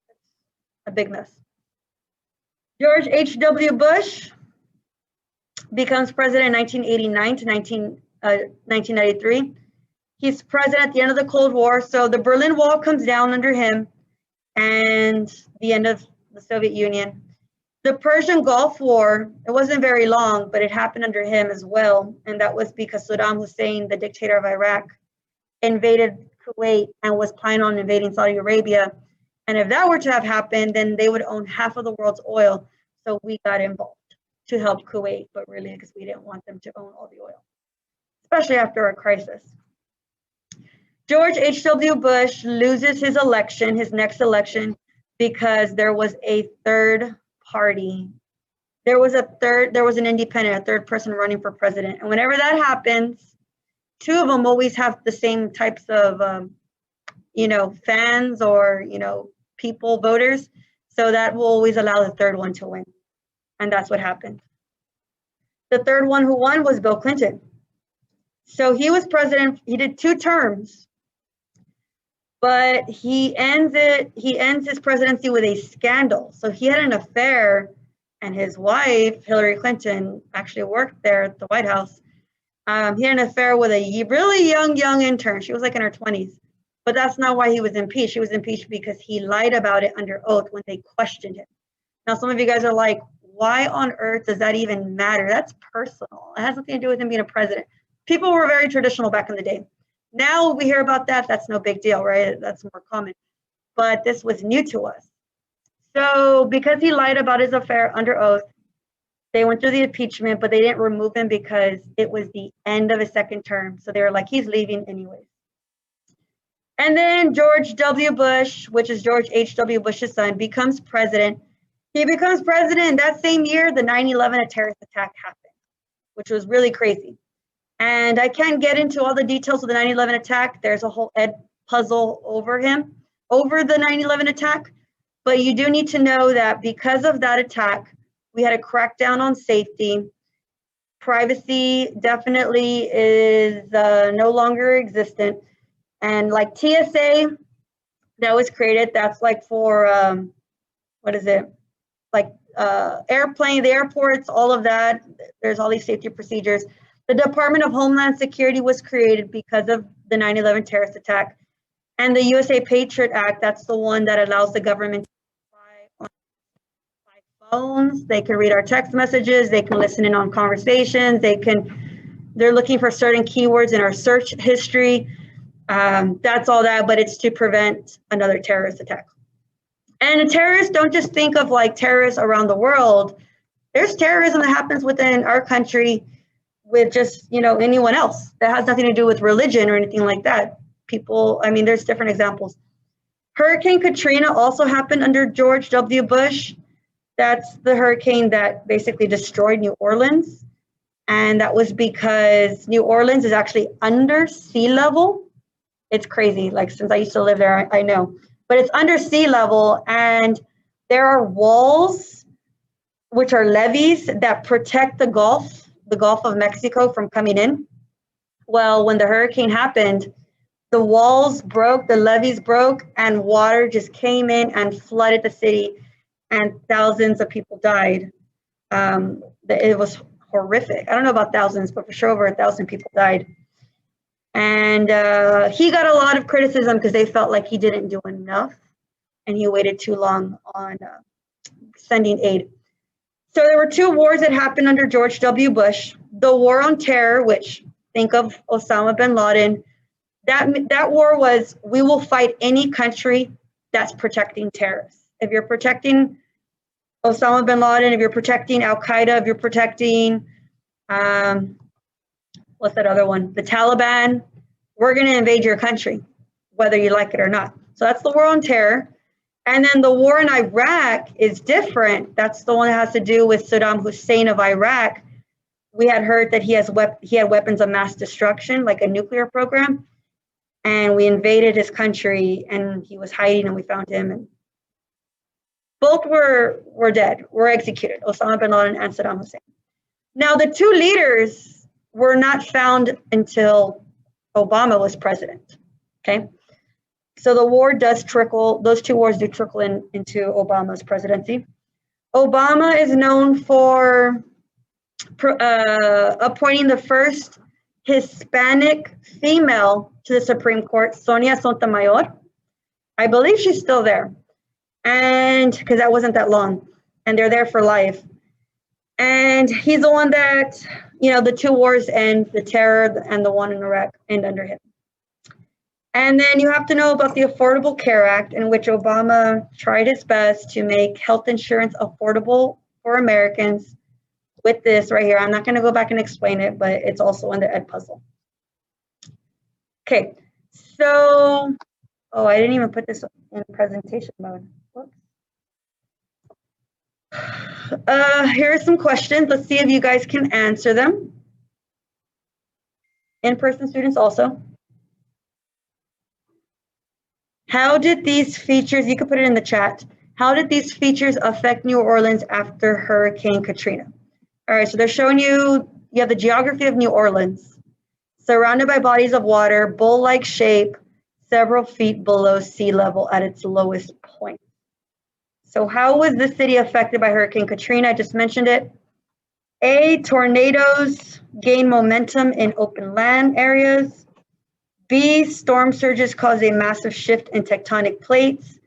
A big mess. George H.W. Bush becomes president in 1989 to 1993. He's president at the end of the Cold War. So the Berlin Wall comes down under him, and the end of the Soviet Union. The Persian Gulf War, it wasn't very long, but it happened under him as well. And that was because Saddam Hussein, the dictator of Iraq, invaded Kuwait and was planning on invading Saudi Arabia. And if that were to have happened, then they would own half of the world's oil. So we got involved to help Kuwait, but really because we didn't want them to own all the oil, especially after a crisis. George H.W. Bush loses his election, his next election, because there was a third party. There was an independent, a third person running for president. And whenever that happens, two of them always have the same types of, fans or, people, voters. So that will always allow the third one to win. And that's what happened. The third one who won was Bill Clinton. So he was president, he did 2 terms, but he ends his presidency with a scandal. So he had an affair, and his wife, Hillary Clinton, actually worked there at the White House. He had an affair with a really young intern. She was like in her 20s. But that's not why he was impeached. He was impeached because he lied about it under oath when they questioned him. Now, some of you guys are like, why on earth does that even matter? That's personal. It has nothing to do with him being a president. People were very traditional back in the day. Now we hear about that. That's no big deal, right? That's more common. But this was new to us. So because he lied about his affair under oath, they went through the impeachment, but they didn't remove him because it was the end of his second term. So they were like, he's leaving anyways. And then George W. Bush, which is George H.W. Bush's son, becomes president. He becomes president that same year. The 9/11 terrorist attack happened, which was really crazy. And I can't get into all the details of the 9/11 attack. There's a whole Ed puzzle over the 9/11 attack. But you do need to know that because of that attack, we had a crackdown on safety. Privacy definitely is no longer existent. And like TSA that was created, that's like for, the airports, all of that. There's all these safety procedures. The Department of Homeland Security was created because of the 9/11 terrorist attack. And the USA Patriot Act, that's the one that allows the government to spy on phones. They can read our text messages. They can listen in on conversations. They're looking for certain keywords in our search history. That's all that, but it's to prevent another terrorist attack. And terrorists, don't just think of like terrorists around the world. There's terrorism that happens within our country with just, anyone else. That has nothing to do with religion or anything like that. There's different examples. Hurricane Katrina also happened under George W. Bush. That's the hurricane that basically destroyed New Orleans. And that was because New Orleans is actually under sea level. It's crazy. Like, since I used to live there, I know. but it's under sea level, and there are walls, which are levees, that protect the Gulf of Mexico from coming in. Well, when the hurricane happened, the walls broke, the levees broke, and water just came in and flooded the city, and thousands of people died. It was horrific. I don't know about thousands, but for sure over 1,000 people died. And he got a lot of criticism because they felt like he didn't do enough, and he waited too long on sending aid. So there were two wars that happened under George W. Bush. The War on Terror, which think of Osama bin Laden. That war was, we will fight any country that's protecting terrorists. If you're protecting Osama bin Laden, if you're protecting Al Qaeda, if you're protecting, what's that other one? The Taliban, we're going to invade your country, whether you like it or not. So that's the War on Terror. And then the war in Iraq is different. That's the one that has to do with Saddam Hussein of Iraq. We had heard that he had weapons of mass destruction, like a nuclear program. And we invaded his country, and he was hiding, and we found him. And both were dead, were executed, Osama bin Laden and Saddam Hussein. Now, the two leaders were not found until Obama was president, okay? So the war does trickle, those two wars do trickle into Obama's presidency. Obama is known for appointing the first Hispanic female to the Supreme Court, Sonia Sotomayor. I believe she's still there, and because that wasn't that long, and they're there for life. And he's the one that, the two wars end, the terror and the one in Iraq end under him. And then you have to know about the Affordable Care Act, in which Obama tried his best to make health insurance affordable for Americans with this right here. I'm not going to go back and explain it, but it's also in the Ed Puzzle. Okay, so, I didn't even put this in presentation mode. Whoops. Here are some questions. Let's see if you guys can answer them. In-person students also. How did these features, you can put it in the chat, how did these features affect New Orleans after Hurricane Katrina? All right, so they're showing you have the geography of New Orleans, surrounded by bodies of water, bowl-like shape, several feet below sea level at its lowest point. So how was the city affected by Hurricane Katrina? I just mentioned it. A, tornadoes gain momentum in open land areas. B, storm surges caused a massive shift in tectonic plates.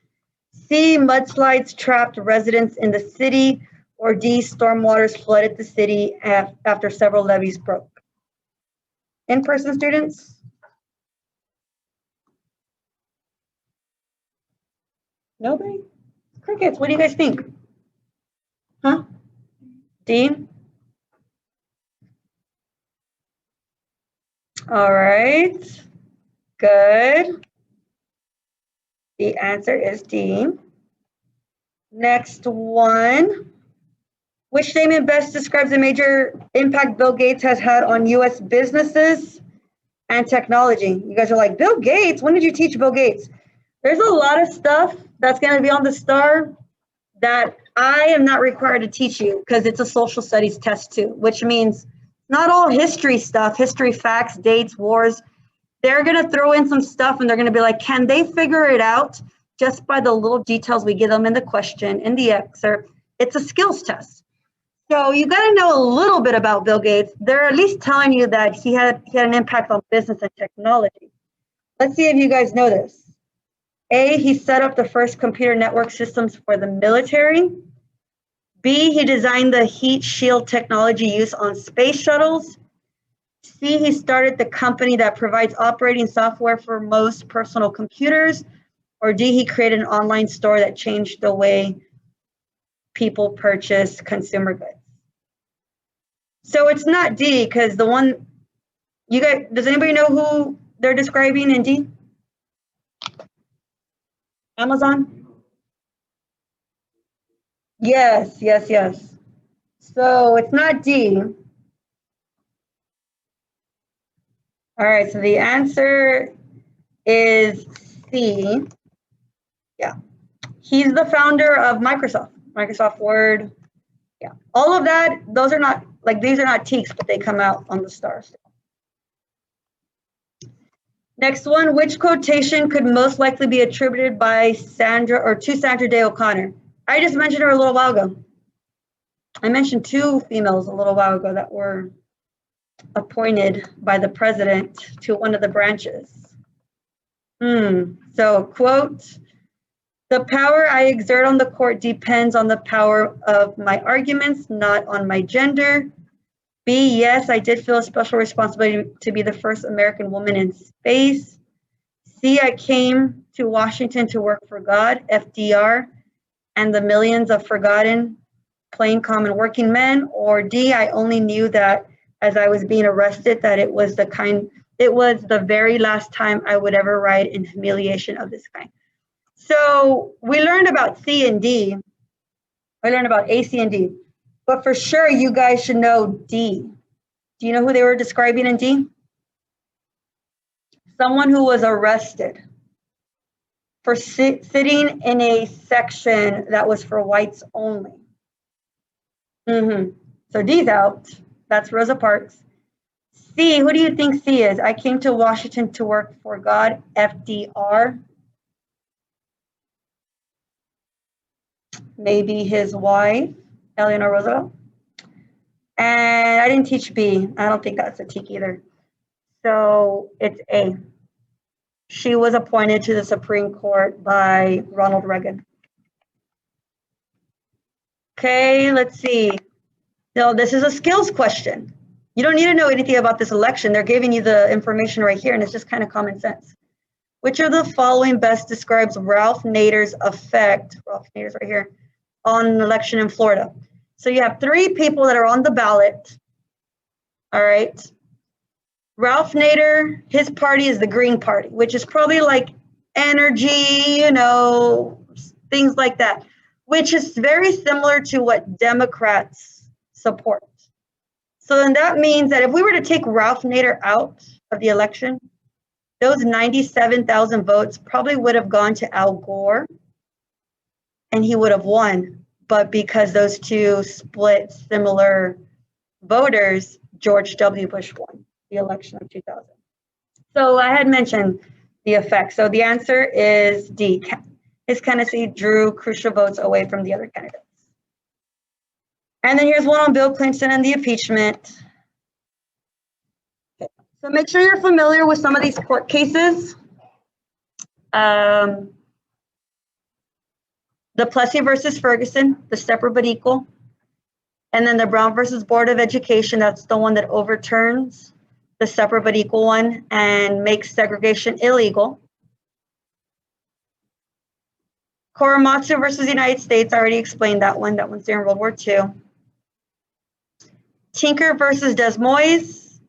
C, mudslides trapped residents in the city. Or D, storm waters flooded the city after several levees broke. In-person students? Nobody? Crickets, what do you guys think? Huh? D? All right. Good. The answer is D. Next one. Which statement best describes the major impact Bill Gates has had on U.S. businesses and technology? You guys are like, Bill Gates? When did you teach Bill Gates? There's a lot of stuff that's going to be on the STAAR that I am not required to teach you because it's a social studies test too, which means not all history stuff, history facts, dates, wars. They're going to throw in some stuff and they're going to be like, can they figure it out just by the little details we give them in the question, in the excerpt? It's a skills test. So you got to know a little bit about Bill Gates. They're at least telling you that he had an impact on business and technology. Let's see if you guys know this. A, he set up the first computer network systems for the military. B, he designed the heat shield technology used on space shuttles. C, he started the company that provides operating software for most personal computers. Or D, he created an online store that changed the way people purchase consumer goods. So it's not D, because the one, you guys, does anybody know who they're describing in D? Amazon? Yes, yes, yes. So it's not D. All right, so the answer is C. Yeah. He's the founder of Microsoft Word. Yeah. All of that, those are not, like, these are not teaks, but they come out on the STAAR. Next one, which quotation could most likely be attributed by Sandra or to Sandra Day O'Connor? I just mentioned her a little while ago. I mentioned two females a little while ago that were appointed by the president to one of the branches. So, quote, the power I exert on the court depends on the power of my arguments, not on my gender. B, yes, I did feel a special responsibility to be the first American woman in space. C, I came to Washington to work for God, FDR, and the millions of forgotten, plain common working men. Or D, I only knew that as I was being arrested, that it was the very last time I would ever ride in humiliation of this kind. So we learned about C and D. We learned about A, C, and D. But for sure, you guys should know D. Do you know who they were describing in D? Someone who was arrested for sitting in a section that was for whites only. So D's out. That's Rosa Parks. C, who do you think C is? I came to Washington to work for God, FDR. Maybe his wife, Eleanor Roosevelt. And I didn't teach B. I don't think that's a teak either. So it's A. She was appointed to the Supreme Court by Ronald Reagan. Okay, let's see. Now, this is a skills question. You don't need to know anything about this election. They're giving you the information right here, and it's just kind of common sense. Which of the following best describes Ralph Nader's effect, Ralph Nader's right here, on an election in Florida? So you have three people that are on the ballot. All right. Ralph Nader, his party is the Green Party, which is probably like energy, you know, things like that, which is very similar to what Democrats support. So then that means that if we were to take Ralph Nader out of the election, those 97,000 votes probably would have gone to Al Gore and he would have won. But because those two split similar voters, George W. Bush won the election of 2000. So I had mentioned the effect. So the answer is D. His candidacy drew crucial votes away from the other candidates. And then here's one on Bill Clinton and the impeachment. Okay. So make sure you're familiar with some of these court cases. The Plessy versus Ferguson, the separate but equal. And then the Brown versus Board of Education, that's the one that overturns the separate but equal one and makes segregation illegal. Korematsu versus the United States, I already explained that one. That one's during World War II. Tinker versus Des Moines,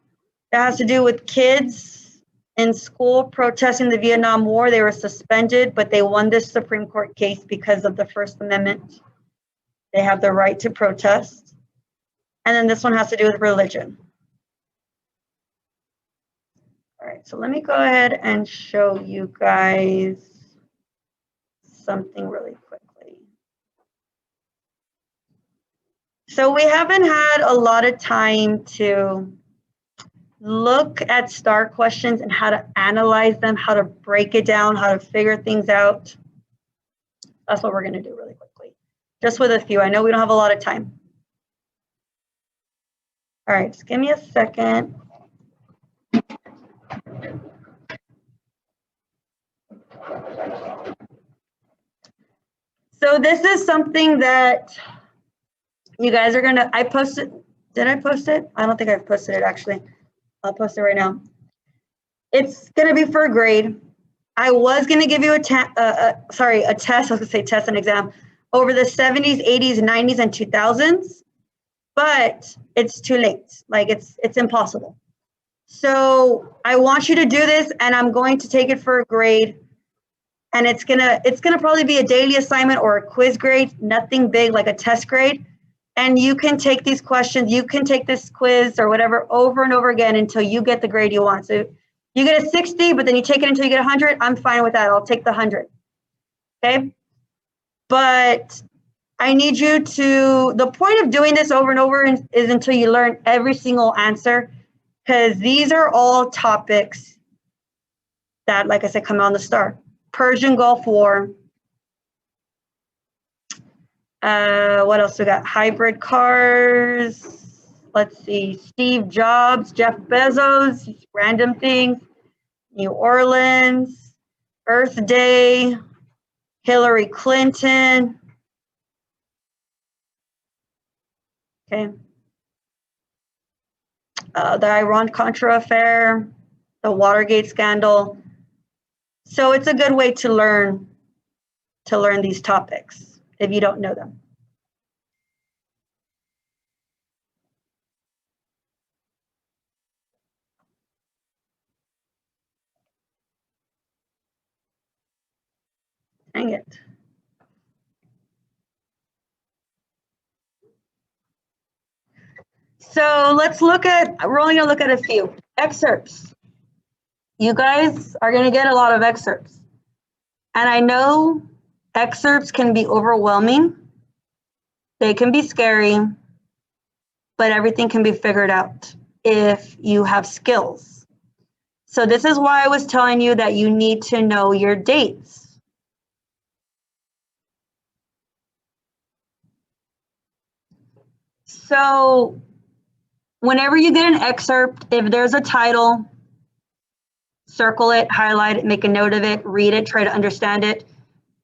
that has to do with kids in school protesting the Vietnam War. They were suspended, but they won this Supreme Court case because of the First Amendment. They have the right to protest. And then this one has to do with religion. All right, so let me go ahead and show you guys something really quickly. So we haven't had a lot of time to look at STAAR questions and how to analyze them, how to break it down, how to figure things out. That's what we're going to do really quickly, just with a few. I know we don't have a lot of time. All right, just give me a second. So this is something that you guys are going to, I posted, did I post it? I don't think I've posted it actually. I'll post it right now. It's going to be for a grade. I was going to give you a test, I was going to say test and exam over the 70s, 80s, 90s, and 2000s, but it's too late. Like it's impossible. So I want you to do this, and I'm going to take it for a grade. And it's gonna probably be a daily assignment or a quiz grade, nothing big like a test grade. And you can take these questions, you can take this quiz or whatever over and over again until you get the grade you want. So you get a 60, but then you take it until you get 100, I'm fine with that. I'll take the 100. okay? But I need you to, the point of doing this over and over is until you learn every single answer, because these are all topics that, like I said, come on the STAAR. Persian Gulf War. What else we got? Hybrid cars. Let's see. Steve Jobs, Jeff Bezos, random things. New Orleans, Earth Day, Hillary Clinton. Okay. The Iran-Contra affair, the Watergate scandal. So it's a good way to learn these topics if you don't know them. Dang it. So let's look at, we're only gonna look at a few excerpts. You guys are gonna get a lot of excerpts. And I know excerpts can be overwhelming. They can be scary, but everything can be figured out if you have skills. So this is why I was telling you that you need to know your dates. So whenever you get an excerpt, if there's a title, circle it, highlight it, make a note of it, read it, try to understand it.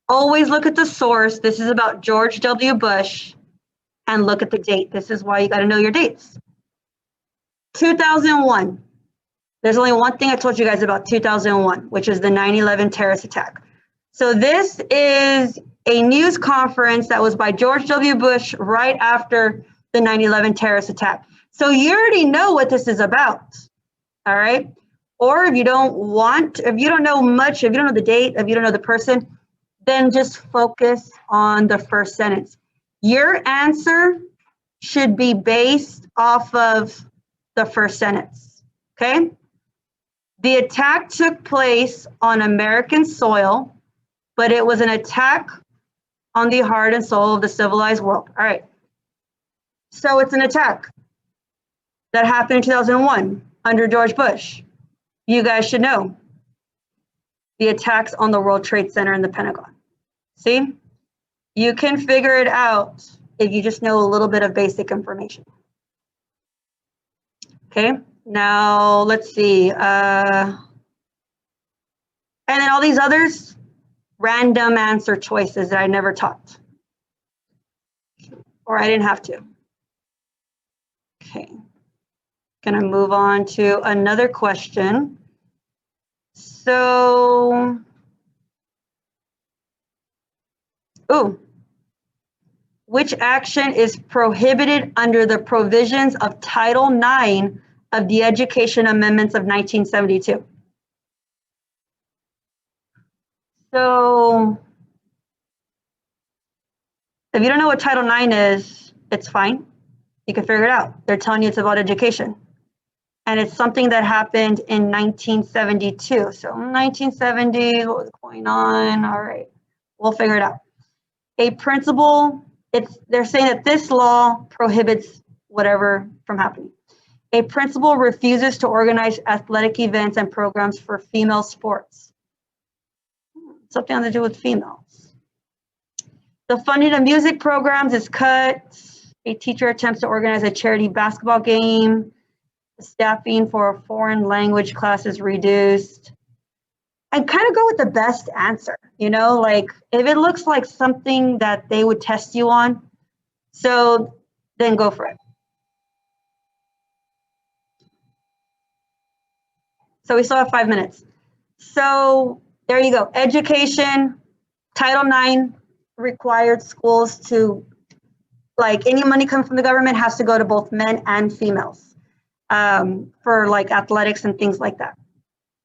Always look at the source. This is about George W. Bush, and look at the date. This is why you got to know your dates. 2001. There's only one thing I told you guys about 2001, which is the 9/11 terrorist attack. So this is a news conference that was by George W. Bush right after the 9/11 terrorist attack. So you already know what this is about, all right? Or if you don't know much, if you don't know the date, if you don't know the person, then just focus on the first sentence. Your answer should be based off of the first sentence, okay? The attack took place on American soil, but it was an attack on the heart and soul of the civilized world. All right. So it's an attack that happened in 2001 under George Bush. You guys should know the attacks on the World Trade Center and the Pentagon. See, you can figure it out if you just know a little bit of basic information. Okay, now let's see. And then all these others, random answer choices that I never taught, or I didn't have to. Okay, gonna move on to another question. So, which action is prohibited under the provisions of Title IX of the Education Amendments of 1972? So, if you don't know what Title IX is, it's fine. You can figure it out. They're telling you it's about education. And it's something that happened in 1972. So 1970, what was going on? All right, we'll figure it out. A principle, they're saying that this law prohibits whatever from happening. A principal refuses to organize athletic events and programs for female sports. Something to do with females. The funding of music programs is cut. A teacher attempts to organize a charity basketball game. The staffing for a foreign language class is reduced. And kind of go with the best answer, like if it looks like something that they would test you on, so then go for it. So we still have 5 minutes. So there you go. Education, Title IX required schools to, like any money coming from the government has to go to both men and females for like athletics and things like that.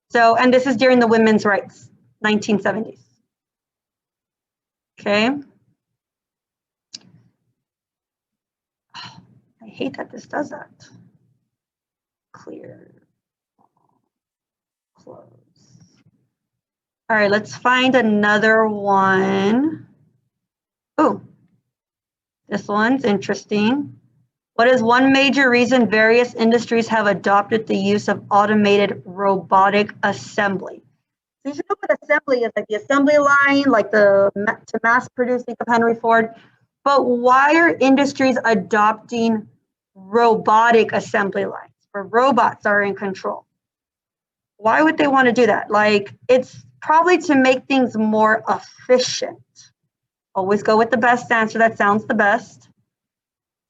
So, and this is during the women's rights, 1970s. Okay. I hate that this does that. Clear, close. All right, let's find another one. Oh, this one's interesting. What is one major reason various industries have adopted the use of automated robotic assembly? So you should know what assembly is, like the assembly line, like to mass produce, think of Henry Ford. But why are industries adopting robotic assembly lines where robots are in control? Why would they want to do that? Like, it's probably to make things more efficient. Always go with the best answer that sounds the best.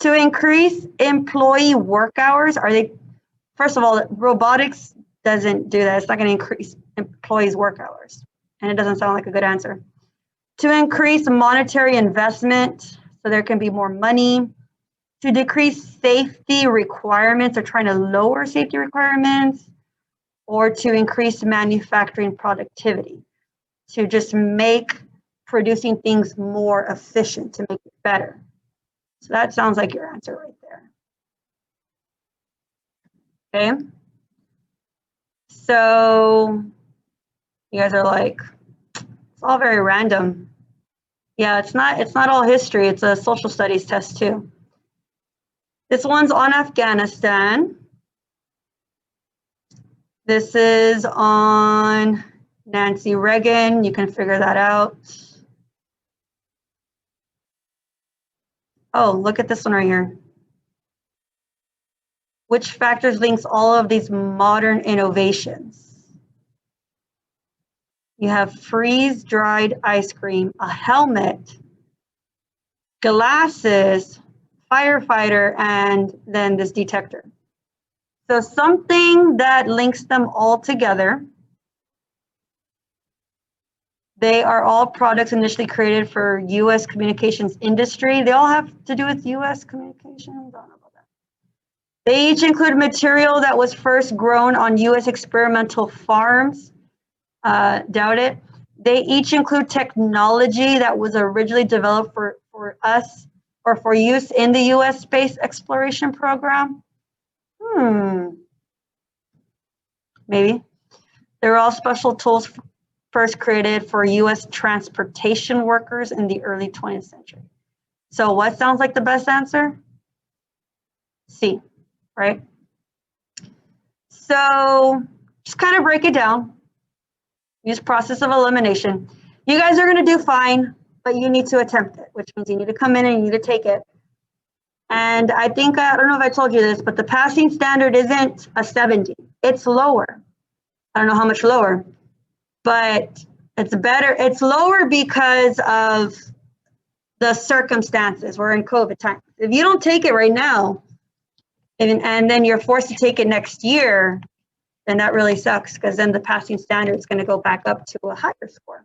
To increase employee work hours, are they, first of all, robotics doesn't do that. It's not going to increase employees' work hours. And it doesn't sound like a good answer. To increase monetary investment, so there can be more money. To decrease safety requirements, they're trying to lower safety requirements. Or to increase manufacturing productivity, to just make producing things more efficient, to make it better. So that sounds like your answer right there. Okay. So you guys are like, it's all very random. Yeah, it's not all history. It's a social studies test too. This one's on Afghanistan. This is on Nancy Reagan. You can figure that out. Oh, look at this one right here. Which factors links all of these modern innovations? You have freeze-dried ice cream, a helmet, glasses, firefighter, and then this detector. So something that links them all together. They are all products initially created for U.S. communications industry. They all have to do with U.S. communications. I don't know about that. They each include material that was first grown on U.S. experimental farms. Doubt it. They each include technology that was originally developed for us or for use in the U.S. space exploration program. Maybe. They're all special tools first created for U.S. transportation workers in the early 20th century. So what sounds like the best answer? C, right? So just kind of break it down. Use process of elimination. You guys are going to do fine, but you need to attempt it, which means you need to come in and you need to take it. And I think, I don't know if I told you this, but the passing standard isn't a 70. It's lower. I don't know how much lower, but it's better. It's lower because of the circumstances. We're in COVID times. If you don't take it right now, and then you're forced to take it next year, then that really sucks, because then the passing standard is going to go back up to a higher score.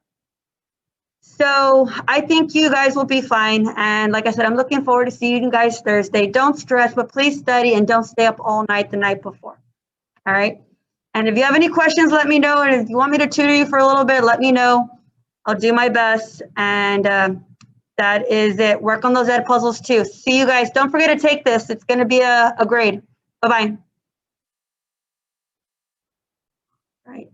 So I think you guys will be fine. And like I said, I'm looking forward to seeing you guys Thursday. Don't stress, but please study and don't stay up all night the night before. All right. And if you have any questions, let me know. And if you want me to tutor you for a little bit, let me know. I'll do my best. And that is it. Work on those ed puzzles too. See you guys. Don't forget to take this. It's going to be a grade. Bye-bye. All right.